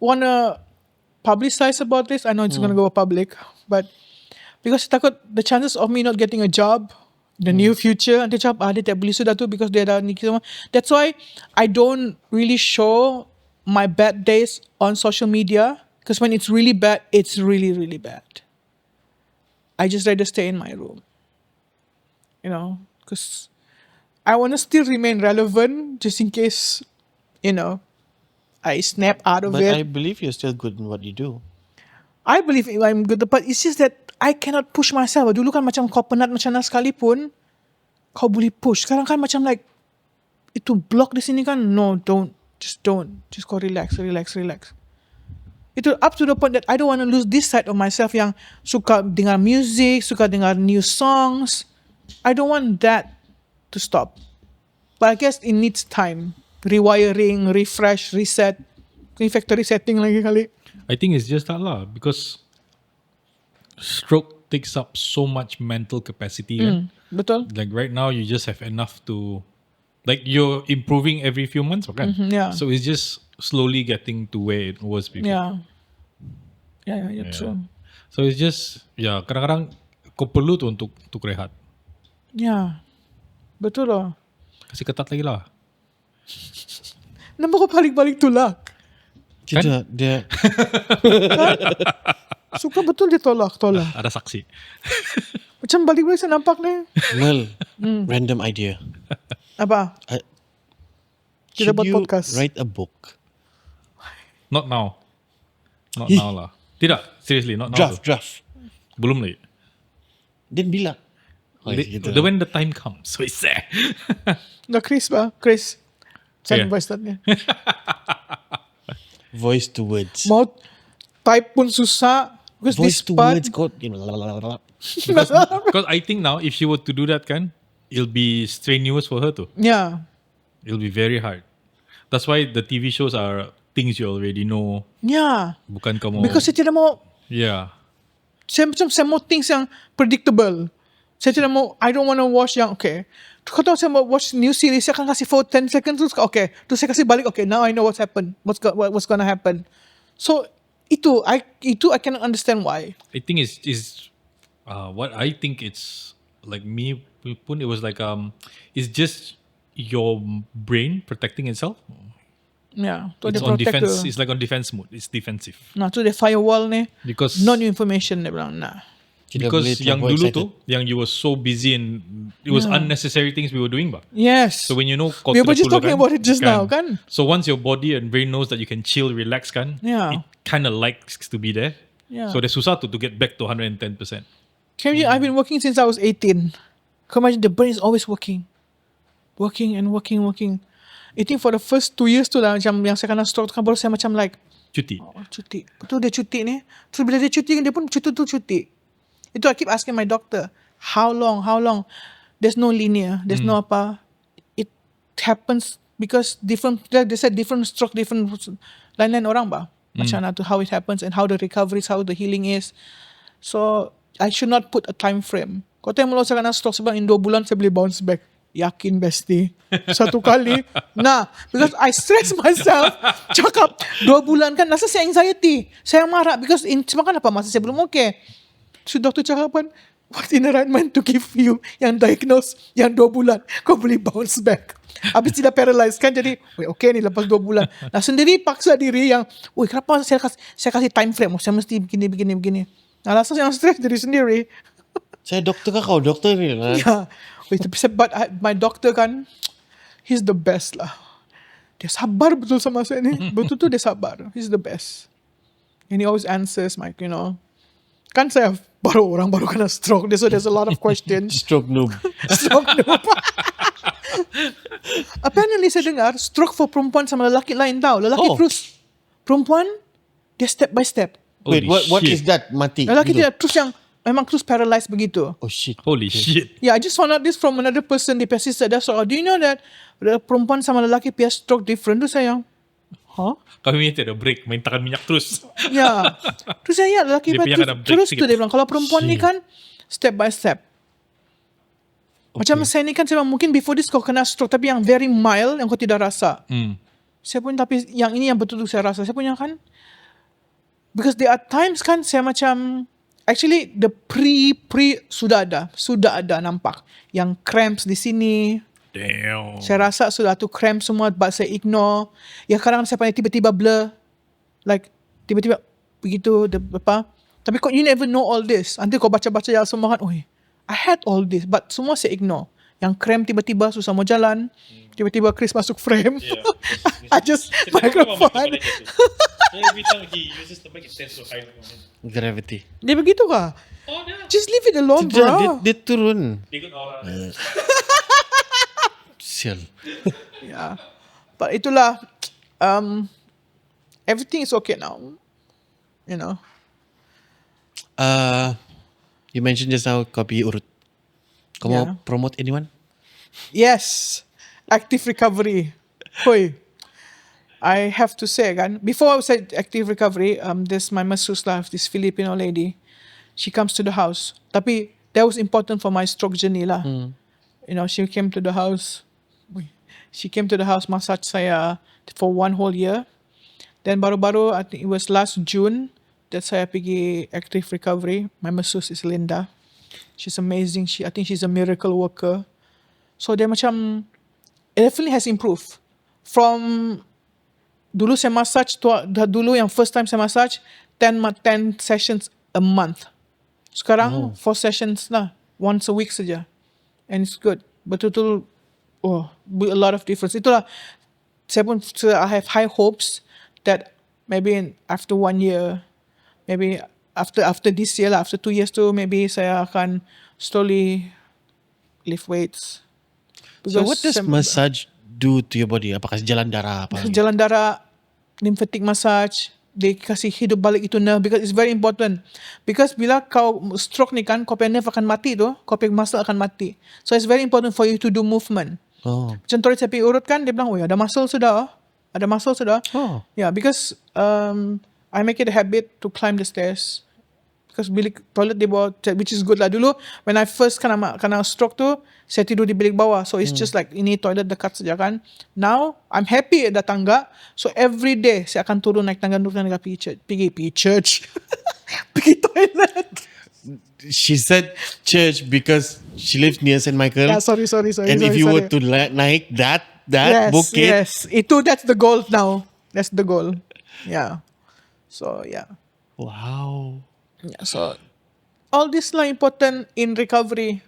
wanna publicize about this. I know it's gonna go public, but because takut the chances of me not getting a job the near future, nanti cakap dia tak boleh sudah tu because dia dah ni semua. That's why I don't really show my bad days on social media, because when it's really bad, it's really really bad. I just rather stay in my room, because I want to still remain relevant just in case, I snap out of But it. I believe you're still good in what you do. I believe I'm good, but it's just that I cannot push myself. Dulu kan macam kau penat macam mana sekalipun, kau boleh push. Sekarang kan macam like, itu block di sini kan, no, don't. Just go relax. Itu up to the point that I don't want to lose this side of myself yang suka dengar music, suka dengar new songs. I don't want that to stop. But I guess it needs time. Rewiring, refresh, reset. Factory setting lagi kali. I think it's just that lah, because stroke takes up so much mental capacity. Kan? Betul? Like right now, you just have enough to, like you're improving every few months, kan? Yeah. So it's just slowly getting to where it was before. Yeah, true. So it's just, kadang-kadang kau perlu tu untuk rehat. Yeah. Betul lah. Kasih ketat lagi lah. Nampak kau balik-balik tulak. Tidak, dia Suka betul dia tolak. Ada saksi. Macam balik-balik saya nampak ni. well, random idea. Apa? Kita Should buat you podcast. write a book? Not now. Not now lah. Tidak, seriously, not now. Draft. Belum lagi. Then bilang. Gitu. When the time comes. So it's there. Dah Chris ba? Chris. Send Yeah. voice note niya. Voice to words. Mau type pun susah. Because Voice this to part. words code. Lalalala. Because I think now, if she were to do that, it'll be strenuous for her too. Yeah. It'll be very hard. That's why the TV shows are things you already know. Yeah. Bukan kamu. Because saya tidak mau, Yeah. saya mau things yang predictable. Saya tidak mau, I don't want to watch yang, okay. Kau tahu saya mau watch new series, saya akan kasih for 10 seconds, terus okay. Terus saya kasih balik, okay, now I know what's happened. What's gonna happen. So, itu I cannot understand why. I think is what I think it's like me pun, it was like it's just your brain protecting itself. Yeah. Tu It's dia on protect defense. tu. It's like on defense mode. It's defensive Nah, tu dia firewall ni. because No new information dia bilang. Nah. Tidak because boleh yang terlalu dulu excited. tu, yang you were so busy and it was unnecessary things we were doing, bah. Yes. So when you know kau We were tidak just perlu, talking about it just now, kan? So once your body and brain knows that you can chill, relax, kan? Yeah. It kind of likes to be there. Yeah. So there's susah to get back to 110%. Can you, I've been working since I was 18. Can you imagine the brain is always working. Working. I think for the first 2 years tu lah, macam yang saya kena stroke tu kan, baru saya macam like, Cuti. oh, cuti. Betul dia cuti ni. Terus bila dia cuti, dia pun cuti. Itu I keep asking my doctor, how long? There's no linear. There's no apa. It happens because different, they said different stroke, different lain-lain orang ba. Macam mana tu, how it happens and how the recovery is, how the healing is. So, I should not put a time frame. Kau tahu mula saya kena stroke sebab in 2 bulan saya boleh bounce back. Yakin bestie. Satu kali. Nah, because I stress myself. Cakap 2 bulan kan, rasa saya anxiety. Saya marah because sebab kan apa, masa saya belum okay. So doktor cakap kan, what's in the right mind to give you yang diagnose yang 2 bulan. Kau boleh bounce back. Habis tidak paralyzed kan, jadi okay ni lepas 2 bulan. Nah sendiri paksa diri yang, kenapa saya kasih time frame, saya mesti begini. Nah rasa yang stress diri sendiri. Saya doktor kah kau? Doktor ni lah. Yeah. But my doctor kan, he's the best lah. Dia sabar betul sama saya ni. Betul tu dia sabar. He's the best. And he always answers my, kan saya baru kena stroke. So there's a lot of questions. Stroke noob. Stroke noob. Apparently saya dengar stroke for perempuan sama lelaki lain tau. Lelaki Oh. terus, perempuan dia step by step. Wait, Holy what shit. is that? Mati. Lelaki Gitu. dia terus yang memang terus paralyzed begitu. Oh shit. Holy shit. Yeah, I just found out this from another person. Dia pasti said, so do you know that the perempuan sama lelaki punya stroke different? Tu saya, huh? Kami tiada break, main takan minyak terus. Ya. Terus saya lelaki Dia punya kena break terus sikit. tu dia bilang kalau perempuan ni kan step by step. Macam saya ni kan saya bilang, mungkin before this kau kena stroke tapi yang very mild yang kau tidak rasa. Saya pun tapi yang ini yang betul-betul saya rasa. Saya punya kan because there are times kan saya macam actually the pre sudah ada nampak yang cramps di sini. Damn. Saya rasa sudah tu cramp semua but saya ignore. Ya kadang saya pandai tiba-tiba blur. Like tiba-tiba begitu apa. Tapi kau you never know all this. Nanti kau baca-baca yang semua kan, I had all this but semua saya ignore. Yang cramp tiba-tiba susah mau jalan. Tiba-tiba Chris masuk frame. I just microphone. Every time he uses the mic, it tends to hide. Gravity. Dia begitu kah? Oh, dah. Just leave it alone, Dia, bro. dia turun. Dia ikut orang. Sial. Yeah. But itulah everything is okay now. You know. You mentioned just now kau pergi urut. Kau mau promote anyone? Yes. Active recovery. Hoi. I have to say kan, before I said active recovery, this my masseuse lah, this Filipino lady. She comes to the house. Tapi that was important for my stroke journey lah. You know, she came to the house. She came to the house, massage saya for 1 whole year. Then baru-baru, I think it was last June, that saya pergi active recovery. My masseuse is Linda. She's amazing. I think she's a miracle worker. So dia macam, it definitely has improved. From dulu saya massage, dulu yang first time saya massage, 10 sessions a month. Sekarang 4 sessions lah, once a week saja. And it's good. Betul-betul, a lot of difference. Itulah, saya pun, I have high hopes that maybe after 1 year, maybe after this year lah, after 2 years tu, maybe saya akan slowly lift weights. So what does massage do to your body? Apakah jalan darah apa? Jalan darah, lymphatic massage, dia kasih hidup balik itu nerve because it's very important. Because bila kau stroke ni kan, kau punya nerve akan mati tu, kau punya muscle akan mati. So it's very important for you to do movement. Macam tadi saya pergi urut kan, dia bilang, ada muscle sudah. Ada muscle sudah. Yeah, because I make it a habit to climb the stairs. Because bilik toilet di bawah, which is good lah. Dulu, when I first kena stroke tu, saya tidur di bilik bawah. So it's just like, ini toilet dekat saja kan. Now, I'm happy ada tangga. So every day, saya akan turun naik tangga pergi church. Pergi toilet. She said church because she lives near St. Michael. Yeah, sorry. And if you were to naik that bukit. Yes, that's the goal now. That's the goal. Yeah. So, yeah. Wow. Yeah, so all this lah important in recovery.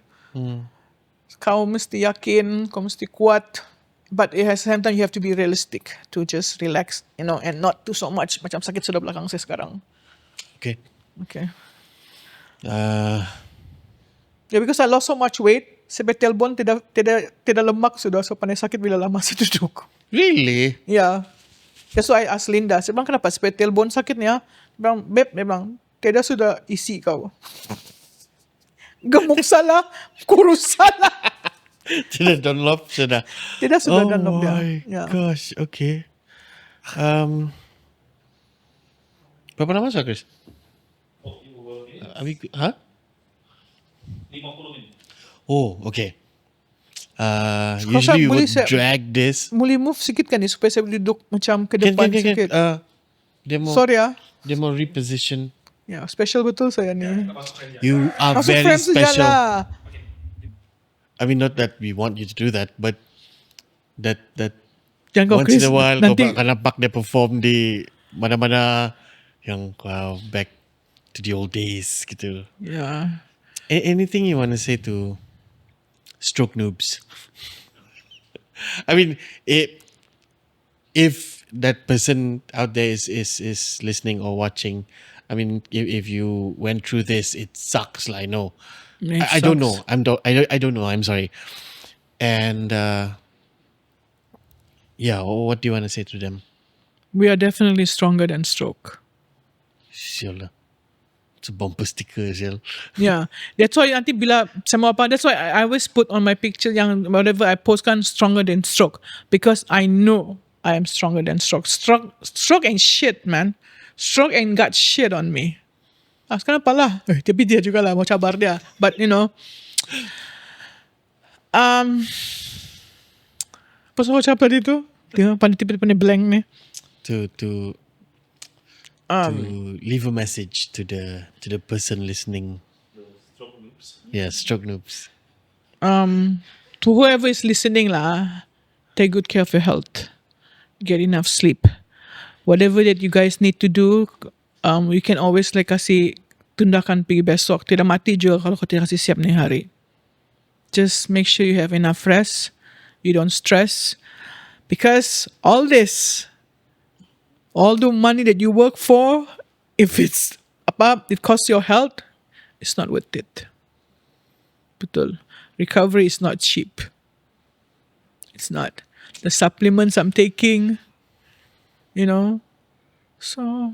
Kau mesti yakin, kau mesti kuat. But at the same time you have to be realistic to just relax, you know, and not do so much. Macam sakit sudah belakang saya sekarang. Okay. Yeah, because I lost so much weight. Sampai telbon tidak lemak sudah. So pandai sakit bila lama saya duduk. Really? Yeah. That's why I asked Linda. Saya bilang kenapa sampai telbon sakitnya? Dia bilang, tidak sudah isi kau. Gemuk salah, kurus salah. Tidak Dunlop sudah. Tidak sudah Dunlop dia. Oh my gosh, okay. Berapa lama sudah, Chris? Hah? 50 minit. Oh, okay. Usually you would drag this. Boleh move sikit kan ni supaya saya boleh duduk macam ke depan sikit. Sorry Dia mau reposition. Ya, special betul saya ni. You are Masuk very frame saja special. lah. I mean, not that we want you to do that, but that Jangan kau once Chris, in a while nanti kau akan nampak dia perform di mana-mana yang kau back to the old days gitu. ya. Anything you want to say to stroke noobs? I mean, if that person out there is listening or watching, I mean, if you went through this, it sucks. I know. I don't know. I don't know. I'm sorry. And what do you want to say to them? We are definitely stronger than stroke. Sial lah. It's a bumper sticker, sial. Yeah, that's why nanti bila sama apa, that's why I always put on my picture yang whatever I post kan stronger than stroke because I know I am stronger than stroke. Stroke ain't shit, man. Stroke ain't got shit on me. Kenapa lah? Tapi dia juga lah mau cabar dia. But you know, apa saya ucap tadi tu? Dia tiba-tiba blank ni. To leave a message to the person listening. Yeah, stroke noobs. To whoever is listening lah, take good care of your health. Get enough sleep. Whatever that you guys need to do, you can always like kasih tundakan pergi besok. Tidak mati juga kalau kau tidak kasih siap ni hari. Just make sure you have enough rest. You don't stress. Because all the money that you work for, if it costs your health, it's not worth it. Betul. Recovery is not cheap. It's not. The supplements I'm taking, you know. So,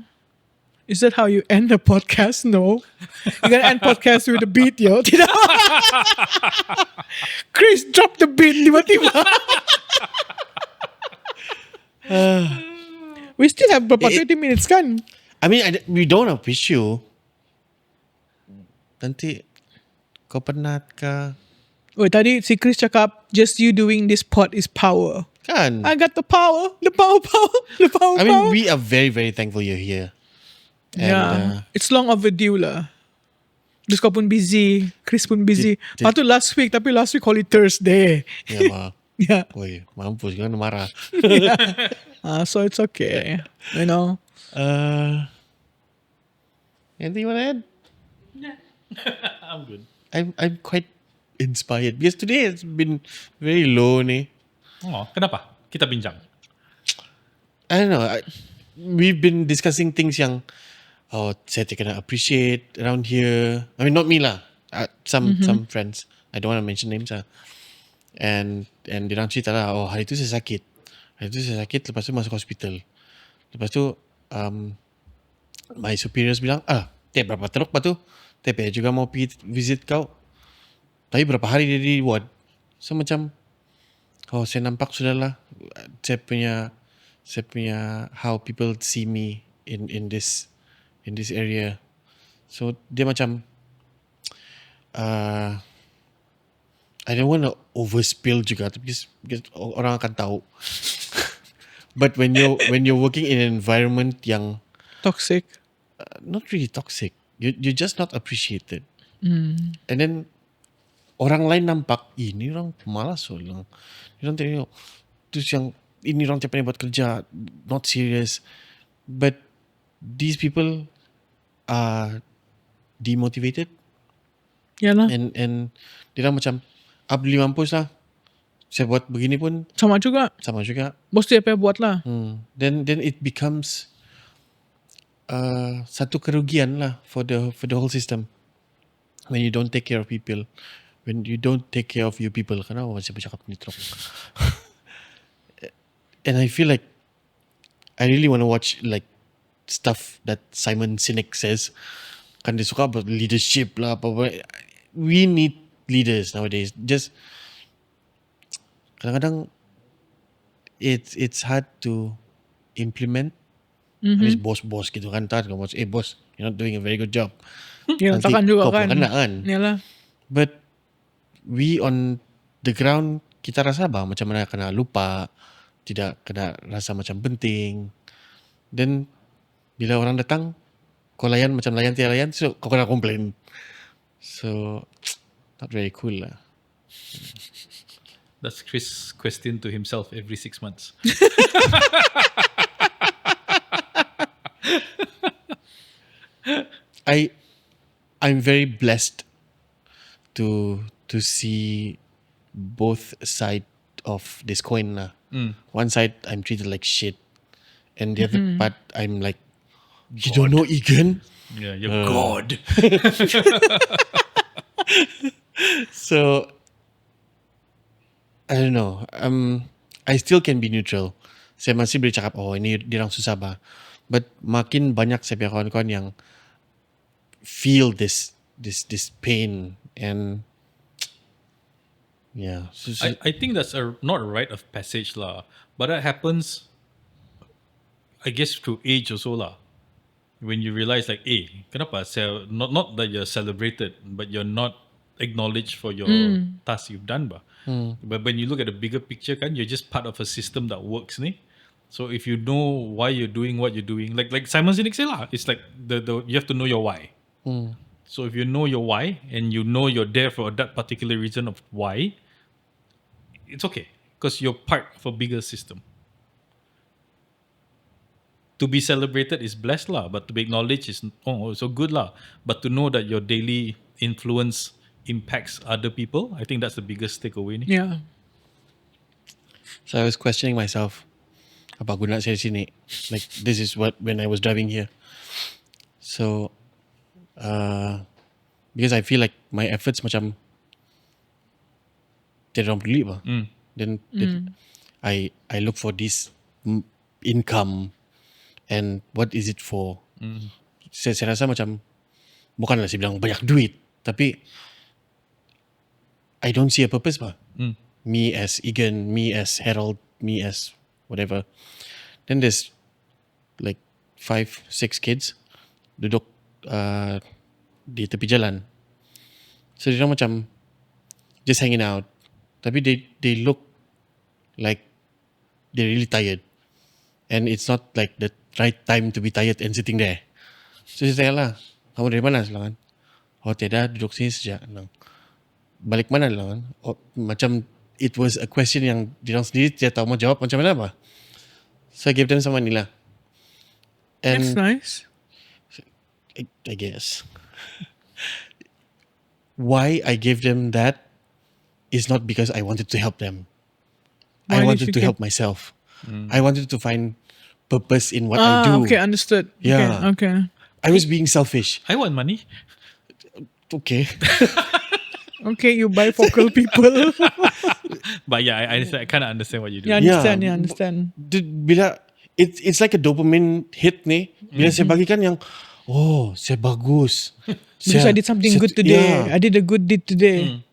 is that how you end the podcast? No. You're gonna end podcast with a beat, yo. Tidak. Chris, drop the beat tiba-tiba. We still have berapa 20 minutes kan? I mean, we don't appreciate you. Nanti kau penat kah? Oh, tadi si Chris cakap, just you doing this pod is power. Kan? I got the power. The power. I mean, we are very, very thankful you're here. And, Yeah. It's long overdue lah. Terus kau pun busy. Chris pun busy. Patut last week, tapi last week holy Thursday. Ya, Ma. Yeah. Woi, mampus kan marah. So it's okay. You know. Anything you want to add? I'm good. I'm quite inspired because today it's been very low ni. Oh, kenapa? Kita bincang. I don't know. We've been discussing things yang saya kena appreciate around here. I mean, not me lah. Some friends. I don't want to mention names lah. And diorang cerita lah, hari tu saya sakit. Lepas tu masuk hospital. Lepas tu my superiors bilang, berapa teruk lepas tu? Tapi juga mau pergi visit kau. Tapi berapa hari dia di ward. So macam, saya nampak sudahlah. Saya punya how people see me in this area. So dia macam I don't want to overspill juga because orang akan tahu. But when you're working in an environment yang Toxic. not really toxic, you're just not appreciated. And then orang lain nampak, ini orang malas orang. Orang tengok terus yang ini orang tiap hari buat kerja, not serious. But these people are demotivated Yalah. and dia orang macam beli mampus lah. Saya buat begini pun Sama juga. sama juga. Bos dia apa buat lah. Then it becomes satu kerugian lah for the whole system when you don't take care of people, when you don't take care of your people. Kenapa masih bercakap ni teruk? And I feel like I really want to watch like stuff that Simon Sinek says. Kan dia suka about leadership lah apa. We need leaders nowadays. Just kadang-kadang it's hard to implement. Habis bos-bos gitu kan, tak bos, bos, you're not doing a very good job. Ya, Nanti takkan juga kau pun kan. kena kan. Yalah. But we on the ground, kita rasa macam mana kena lupa, tidak kena rasa macam penting. Then bila orang datang, kau layan macam layan tiada layan, so kau kena komplain. So not very cool lah. That's Chris' question to himself every 6 months. I'm very blessed to see both side of this coin lah. One side I'm treated like shit, and the other part I'm like, you don't know Egan? Yeah, you're God. So I don't know. I still can be neutral. Saya masih boleh cakap, ini dia orang susah bah. But makin banyak saya punya kawan-kawan yang feel this pain and yeah. I think that's not a rite of passage lah, but that happens I guess through age also lah. When you realize like, kenapa not that you're celebrated, but you're not acknowledged for your task you've done, bah. But when you look at the bigger picture, kan, you're just part of a system that works, ni. So if you know why you're doing what you're doing, like Simon Sinek say lah, it's like the you have to know your why. So if you know your why and you know you're there for that particular reason of why, it's okay because you're part of a bigger system. To be celebrated is blessed lah, but to be acknowledged is so good lah. But to know that your daily influence impacts other people, I think that's the biggest takeaway ni. Yeah. So I was questioning myself apa guna saya sini. Like this is what when I was driving here. So because I feel like my efforts macam tidak orang peduli apa. Then I look for this income and what is it for. Saya rasa macam bukanlah saya bilang banyak duit, tapi I don't see a purpose pa. Me as Egan, me as Harold, me as whatever. Then there's like 5-6 kids duduk di tepi jalan. So dia macam just hanging out. Tapi they look like they're really tired. And it's not like the right time to be tired and sitting there. So saya tanya lah, kamu dari mana selang kan? Oh tidak, duduk sini sejak. Balik mana lah kan? Oh, macam it was a question yang dia sendiri tidak tahu mau jawab macam mana apa. So I gave them some money lah. And That's nice. I guess. Why I gave them that is not because I wanted to help them. Why I did wanted you to give- help myself. I wanted to find purpose in what I do. Okay, understood. Yeah. Okay. I was being selfish. I want money. Okay. Okay, you bifocal people. But yeah, I kind of understand what you do. Yeah, understand. Yeah, understand. Bila it's like a dopamine hit ni. Bila saya bagikan yang saya bagus. Because I did something good today. Yeah. I did a good deed today.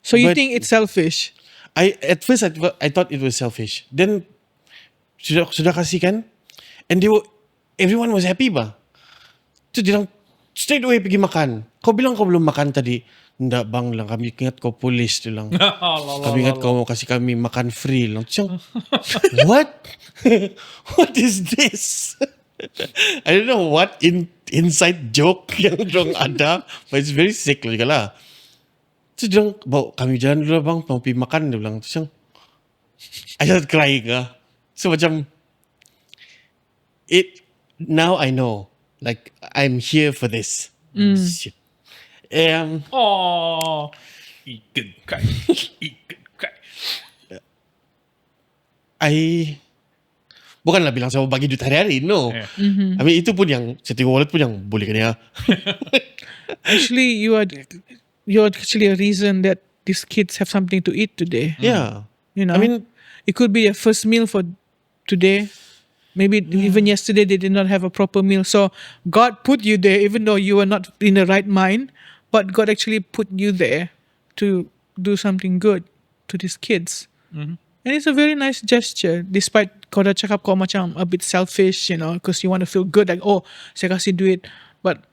So you But- think it's selfish? At first I thought it was selfish. Then sudah kasih kan, and everyone was happy ba. So dia bilang straight away pergi makan. Kau bilang kau belum makan tadi. Ndak bang lang, kami ingat kau polis dia lang. Kami ingat kau mau kasih kami makan free lang. Terus yang, what? What is this? I don't know what inside joke yang dorang ada, but it's very sick lah juga lah. Terus dia bilang, bawa kami jalan dulu lah bang, mau pergi makan, dia bilang. Terus yang, I started crying lah. So macam, now I know, like, I'm here for this. Shit. Oh, ikan kai. Bukanlah bilang saya mau bagi duit hari-hari, no. Yeah. I mean, itu pun yang, saya tengok wallet pun yang boleh kan ya. Actually, you're actually a reason that these kids have something to eat today. Yeah. You know, I mean, it could be their first meal for today. Maybe even yesterday they did not have a proper meal. So God put you there, even though you were not in the right mind. But God actually put you there to do something good to these kids. And it's a very nice gesture. Despite kau dah cakap kau macam a bit selfish, you know, because you want to feel good, like, oh, saya kasih duit. But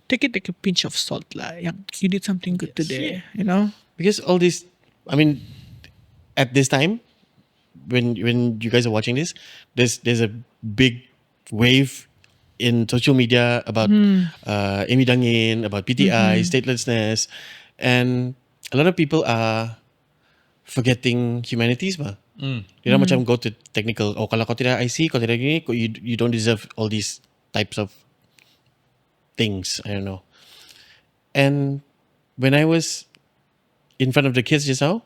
take it like a pinch of salt lah. Yang you did something good today, you know. because all this, I mean, at this time, when you guys are watching this, there's a big wave in social media about Amy Dangin, about PTI, statelessness, and a lot of people are forgetting humanities ba. Dia macam go to technical. Oh, kalau kau tidak IC, kau tidak gini, you don't deserve all these types of things. I don't know. And when I was in front of the kids just now,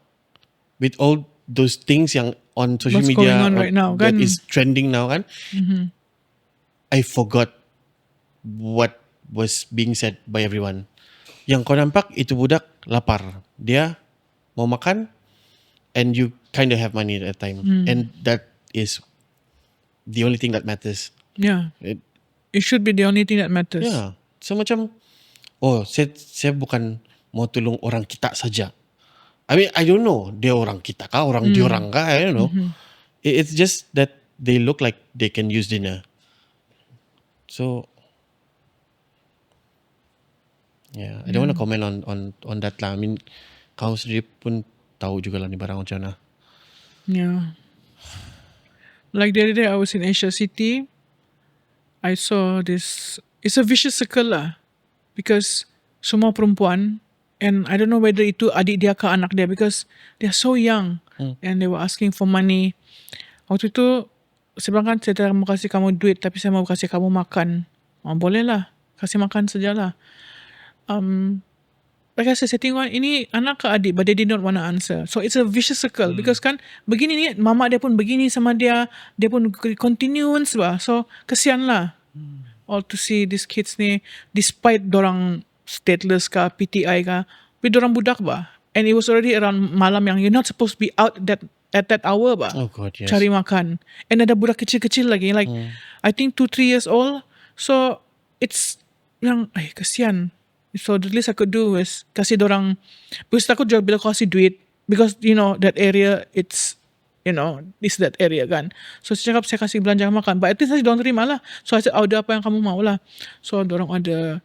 with all those things yang on social What's media going on right now, that kan? is trending now kan, I forgot what was being said by everyone. Yang kau nampak itu budak lapar, dia mau makan, and you kind of have money at that time, and that is the only thing that matters. Yeah. It- It should be the only thing that matters. Yeah. So macam, saya bukan mau tolong orang kita saja. I mean, I don't know, dia orang kita kah, orang diorang kah, I don't know. It's just that they look like they can use dinner. So yeah, I don't want to comment on that lah. I mean, kau sendiri pun tahu juga lah ni barang macam mana. Yeah. Like the other day, I was in Asia City. I saw this. It's a vicious circle lah, because semua perempuan, and I don't know whether itu adik dia ke anak dia, because they are so young and they were asking for money. Waktu itu saya bilang kan, saya tak mau kasih kamu duit, tapi saya mau kasih kamu makan. Boleh lah, kasih makan sajalah. Like I said, saya tengok ini anak ke adik, but they did not want to answer. So it's a vicious circle, because kan begini ni, mama dia pun begini sama dia pun continuance lah. So kesian lah. All to see these kids ni, despite dorang stateless ka, PTI ka, tapi dorang budak ba. And it was already around malam yang you're not supposed to be out at that hour ba. Oh God, yes. Cari makan. And ada budak kecil-kecil lagi, like I think 2-3 years old. So it's yang kesian. So the least I could do is kasih dorang, because takut juga bila kau kasih duit, because you know that area, it's this that area kan. So saya cakap saya kasih belanja makan, but at least saya dorang terima lah. So I said, ada apa yang kamu mau lah. So dorang ada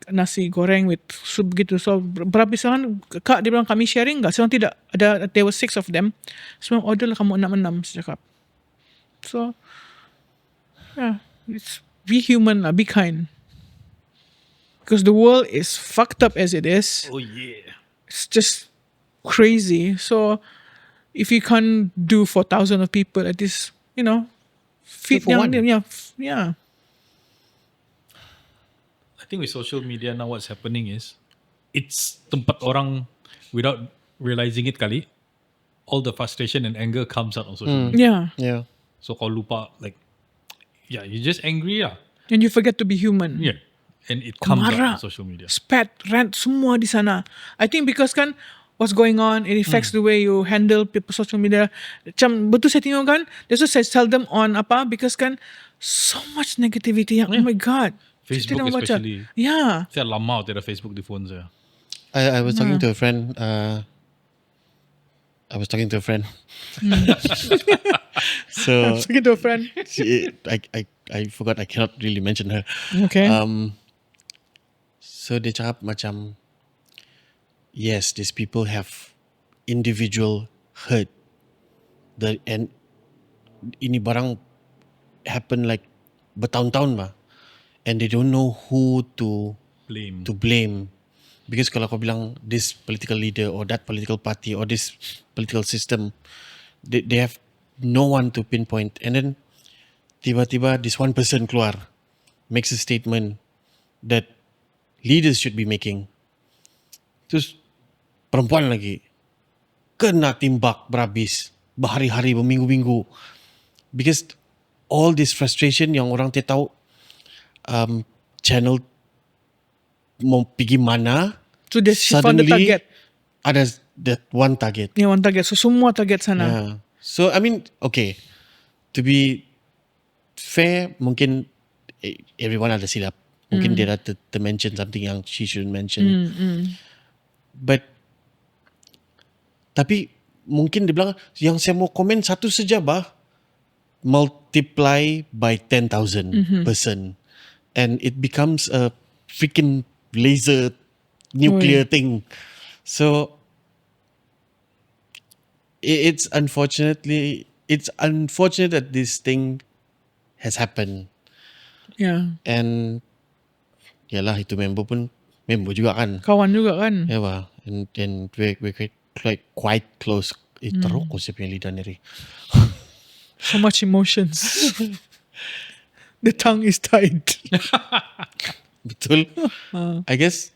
nasi goreng with soup gitu. So berapa misalkan kak dia bilang kami sharing enggak? Seorang tidak, ada, there were 6 of them. Semua order lah kamu 6-6 saya cakap. So yeah, it's be human lah, be kind. Because the world is fucked up as it is. Oh yeah. It's just crazy. So if you can't do for thousands of people, at least, feed for yang one. yeah. I think with social media now, what's happening is it's tempat orang without realizing it kali. All the frustration and anger comes out on social media. Yeah. Yeah. So kau lupa, like, yeah, you're just angry lah. And you forget to be human. Yeah. And it comes out Marah, on social media. spat, rant, semua di sana. I think because kan what's going on, it affects the way you handle people social media. Macam betul saya tengok kan, that's why saya seldom on because kan so much negativity yang, oh my God. Facebook Saya tidak baca. especially. Yeah. Saya lama tiada Facebook di phone saya. I was talking to a friend. So Speaking to a friend. I forgot, I cannot really mention her. Okay. So dia cakap macam, yes, these people have individual hurt. And ini barang happen like bertahun-tahun ba. And they don't know who to blame. Because kalau kau bilang this political leader or that political party or this political system, they have no one to pinpoint. And then tiba-tiba this one person keluar, makes a statement that leaders should be making. Terus perempuan lagi kena timbak berhabis berhari-hari, berminggu-minggu. Because all this frustration yang orang tak tahu channel mau pergi mana, So they found the suddenly target. ada that one target. Yeah, one target. So semua target sana. Yeah. So I mean, okay, to be fair, mungkin everyone ada silap. Mungkin dia dah mention something yang she shouldn't mention. But tapi mungkin dia bilang yang saya mau komen satu saja bah, multiply by 10,000 person, and it becomes a freaking laser nuclear thing. So it's unfortunate that this thing has happened. Yeah. And yalah, itu member juga kan. Kawan juga kan. Ya bah. And we're quite close. Teruk ko siya punya lidah ni. So much emotions. The tongue is tied. Betul. I guess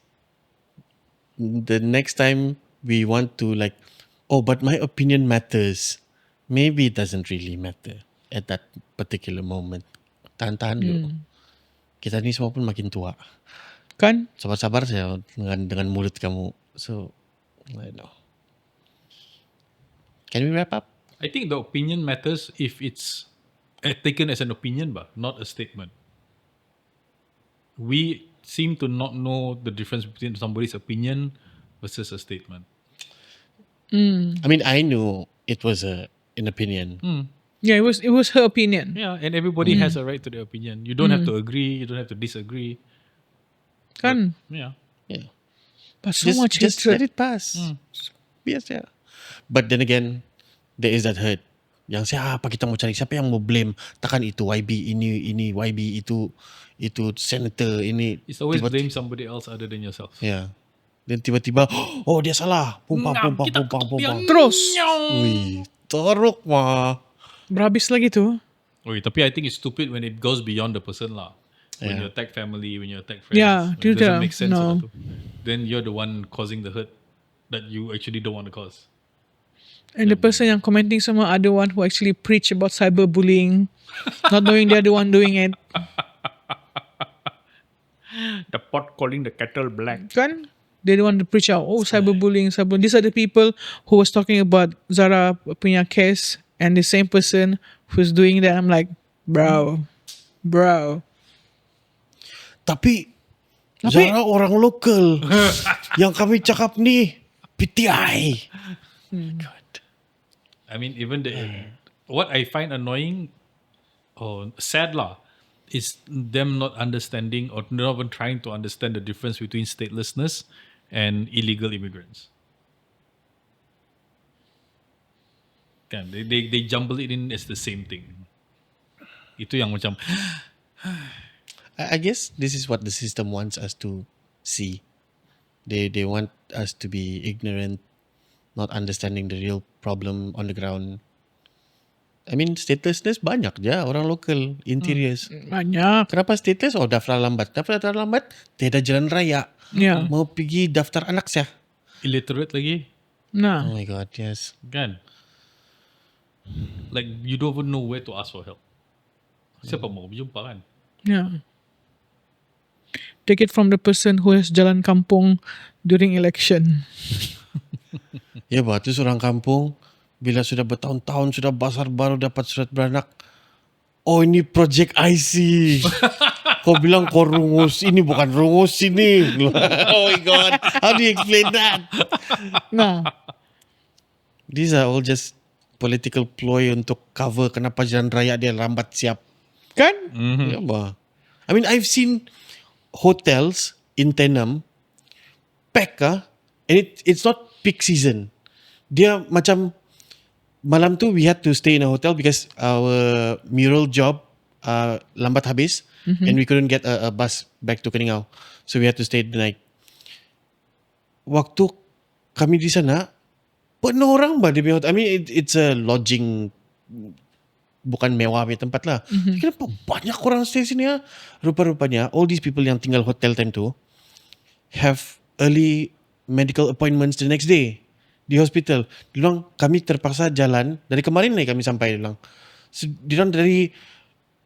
the next time we want to like, oh, but my opinion matters. Maybe it doesn't really matter at that particular moment. Tahan-tahan dulu. Kita ni semua pun makin tua. Kan? Sabar-sabar saja dengan mulut kamu. So, I don't know. Can we wrap up? I think the opinion matters if it's taken as an opinion, but not a statement. We seem to not know the difference between somebody's opinion versus a statement. I mean, I knew it was an opinion. Yeah, it was her opinion. Yeah, and everybody has a right to their opinion. You don't have to agree. You don't have to disagree. Kan? Yeah. Yeah. But so much just let hatred. it pass. Biasa. But then again, there is that hurt. Yang siapa kita mau cari, siapa yang mau blame? Takkan itu YB ini YB itu senator ini. It's always tiba- blame somebody else other than yourself. Ya. Dan tiba-tiba, oh dia salah. Pumpang. Terus. Wih, teruk mah. Berhabis lagi tu. Okay, tapi I think it's stupid when it goes beyond the person lah. When you attack family, when you attack friends, Yeah, it doesn't tidak. make sense. No. lah tu. Then you're the one causing the hurt that you actually don't want to cause. And the person yang commenting semua are the one who actually preach about cyberbullying, not knowing they're the one doing it. The pot calling the kettle black. Kan? They don't want to preach out, cyberbullying. These are the people who was talking about Zara punya case, and the same person who's doing that. I'm like, bro. Tapi Zara orang lokal. Yang kami cakap ni PTI. I mean, even what I find annoying or sad lah is them not understanding or not even trying to understand the difference between statelessness and illegal immigrants. Kan, they jumble it in as the same thing. Itu yang macam I guess this is what the system wants us to see. They want us to be ignorant, not understanding the real problem on the ground. I mean, statelessness banyak je orang lokal, interiors. Banyak. Kenapa stateless? Oh, daftar lambat. Daftar lambat, tiada jalan raya. Yeah. Mau pergi daftar anak saya. illiterate lagi. Nah. Oh my god, yes. Kan? Like you don't even know where to ask for help. Siapa mau berjumpa kan? Yeah. Take it from the person who has jalan kampung during election. Ya, berarti seorang kampung bila sudah bertahun-tahun sudah besar baru dapat surat beranak. Oh, ini project IC. Kau bilang kau rungus, ini bukan rungus ini. Oh my god, how do you explain that? Nah. These are all just political ploy untuk cover kenapa jalan raya dia lambat siap. Kan? Ya, bah. I mean, I've seen hotels in Tenem pack and it's not peak season. Dia macam malam tu we had to stay in a hotel because our mural job lambat habis and we couldn't get a bus back to Keningau. So we had to stay the night. Waktu kami di sana penuh orang bah dia punya hotel. I mean it's a lodging, bukan mewah punya tempat lah. Kenapa banyak orang stay sini ya? Rupa-rupanya all these people yang tinggal hotel time tu have early medical appointments the next day di hospital. Dia bilang kami terpaksa jalan dari kemarin nih kami sampai. Dia bilang dia bilang dari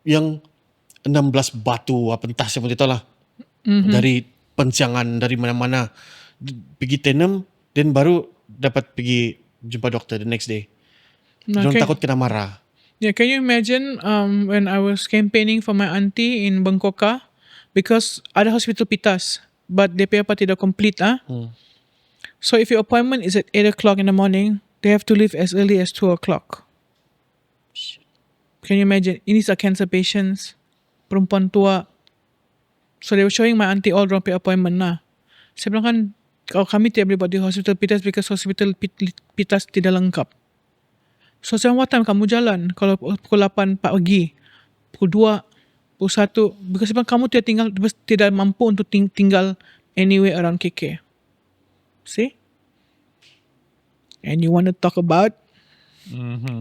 yang 16 batu apa entah siapa itu lah, dari Pensiangan, dari mana-mana pergi Tenem dan baru dapat pergi jumpa doktor the next day. Dia bilang takut kena marah. Yeah, can you imagine when I was campaigning for my auntie in Bangkoka, because ada hospital pitas, but DP apa tidak complete So if your appointment is at 8 o'clock in the morning, they have to leave as early as 2 o'clock. Can you imagine? Ini are cancer patients, perempuan tua. So they were showing my auntie all dorang punya appointment lah. Saya bilang kan, kalau kami tidak boleh buat di hospital pitas because hospital pitas tidak lengkap. So saya what time kamu jalan? Kalau pukul 8 pagi, pukul 2, pukul 1. Because sebab kamu tidak mampu untuk tinggal anywhere around KK. See? And you want to talk about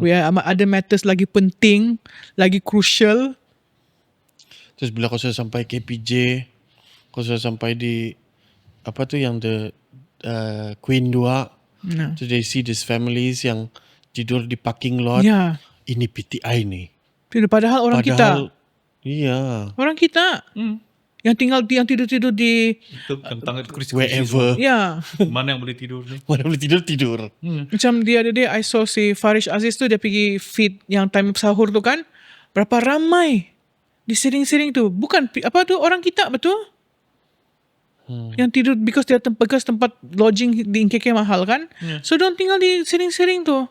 where ada matters lagi penting, lagi crucial. Terus bila kau sudah sampai KPJ, kau sudah sampai di apa tu yang the Queen 2, so they see these families yang tidur di parking lot. Ya. Ini PTI ni. Padahal orang kita. Iya. Orang kita. Yang tidur di Itu tentang Wherever. ya. Mana yang boleh tidur ni? Mana boleh tidur. Macam the other day I saw si Farish Aziz tu dia pergi feed yang time sahur tu kan. Berapa ramai di siring-siring tu. Bukan apa tu orang kita betul? Yang tidur because tempat lodging di KK mahal kan. So don't tinggal di siring-siring tu.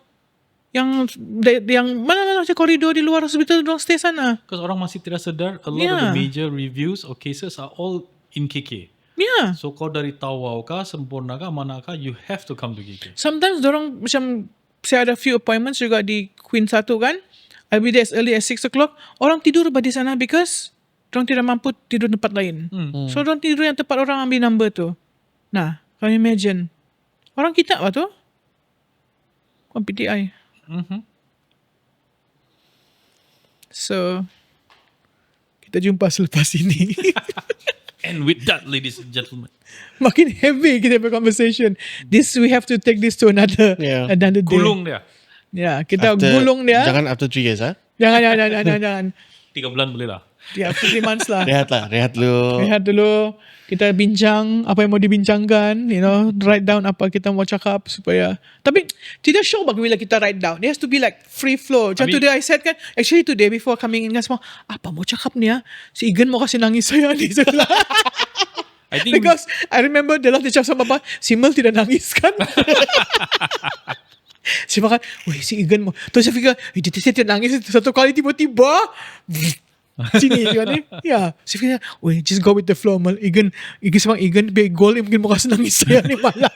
yang mana macam koridor di luar hospital dorang stay sana. Because orang masih tidak sedar, a lot of the major reviews or cases are all in KK. Yeah. So kau dari Tawau kah, Sempurna kah, mana kah, you have to come to KK. Sometimes dorang macam saya ada few appointments juga di Queen 1 kan. I'll be there as early as 6 o'clock. Orang tidur di sana because dorang tidak mampu tidur tempat lain. So dorang tidur yang tempat orang ambil number tu. Nah, can you imagine? Orang kita apa tu? Orang PTI. So kita jumpa selepas ini. And with that, ladies and gentlemen, Makin heavy kita punya conversation. This we have to take this to another day. gulung dia. Ya, kita After- gulung dia. Jangan after 3 years, Jangan. 3 bulan boleh lah. Ya, 3 months lah. Rehat lu. Rehat dulu. Kita bincang apa yang mau dibincangkan, write down apa kita mau cakap supaya. Tapi tidak show bagi bila kita write down. It has to be like free flow. Macam today I said kan, actually today before coming in kan semua, apa mau cakap ni ya? Si Igan mau kasih nangis saya ni. I think Because I remember dalam dia cakap sama Papa, si Mel tidak nangis kan? Si makan, weh si Igan mau. Terus saya fikir, dia tidak nangis. Satu kali tiba-tiba, sini kan ni. Ya, saya fikir, weh just go with the flow Mel. Igan be goal mungkin mau kasih nangis saya ni malam.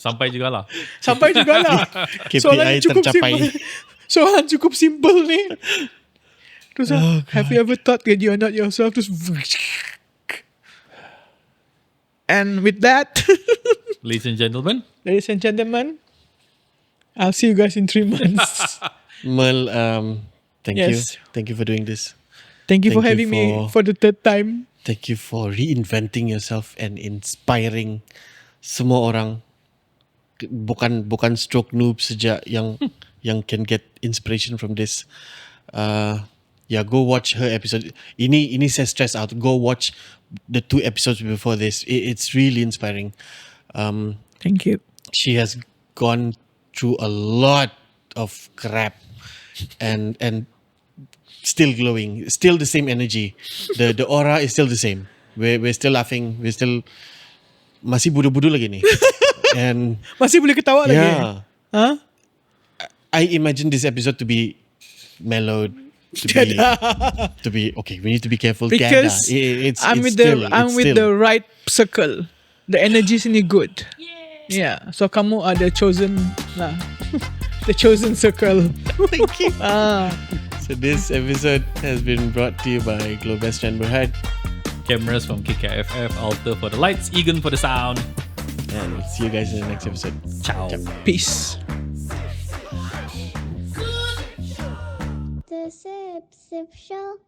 sampai juga lah. Sampai juga lah. KPI tercapai. Soalan cukup simple ni. Terus have you ever thought that you are not yourself? Terus and with that, Ladies and gentlemen, I'll see you guys in 3 months. Mel, thank you. Yes. Thank you for doing this. Thank you for Thank having you me for the 3rd time. Thank you for reinventing yourself and inspiring semua orang. Bukan stroke noob saja yang can get inspiration from this. Go watch her episode. Ini saya stress out. Go watch the 2 episodes before this. It's really inspiring. Thank you. She has gone through a lot of crap and still glowing, still the same energy. The aura is still the same. We're still laughing. We're still masih budu-budu lagi ni. And Masih boleh ketawa lagi. yeah, Huh? I imagine this episode to be mellowed. To be okay. We need to be careful. Because I'm with the right circle. The energy sini good. Yeah. So kamu ada chosen lah. The chosen circle. Thank you. Ah. So this episode has been brought to you by Globest and Berhad. cameras from KKFF, Alter for the lights, Egan for the sound. And we'll see you guys in the next episode. Ciao. Peace. The Sip Sip Show.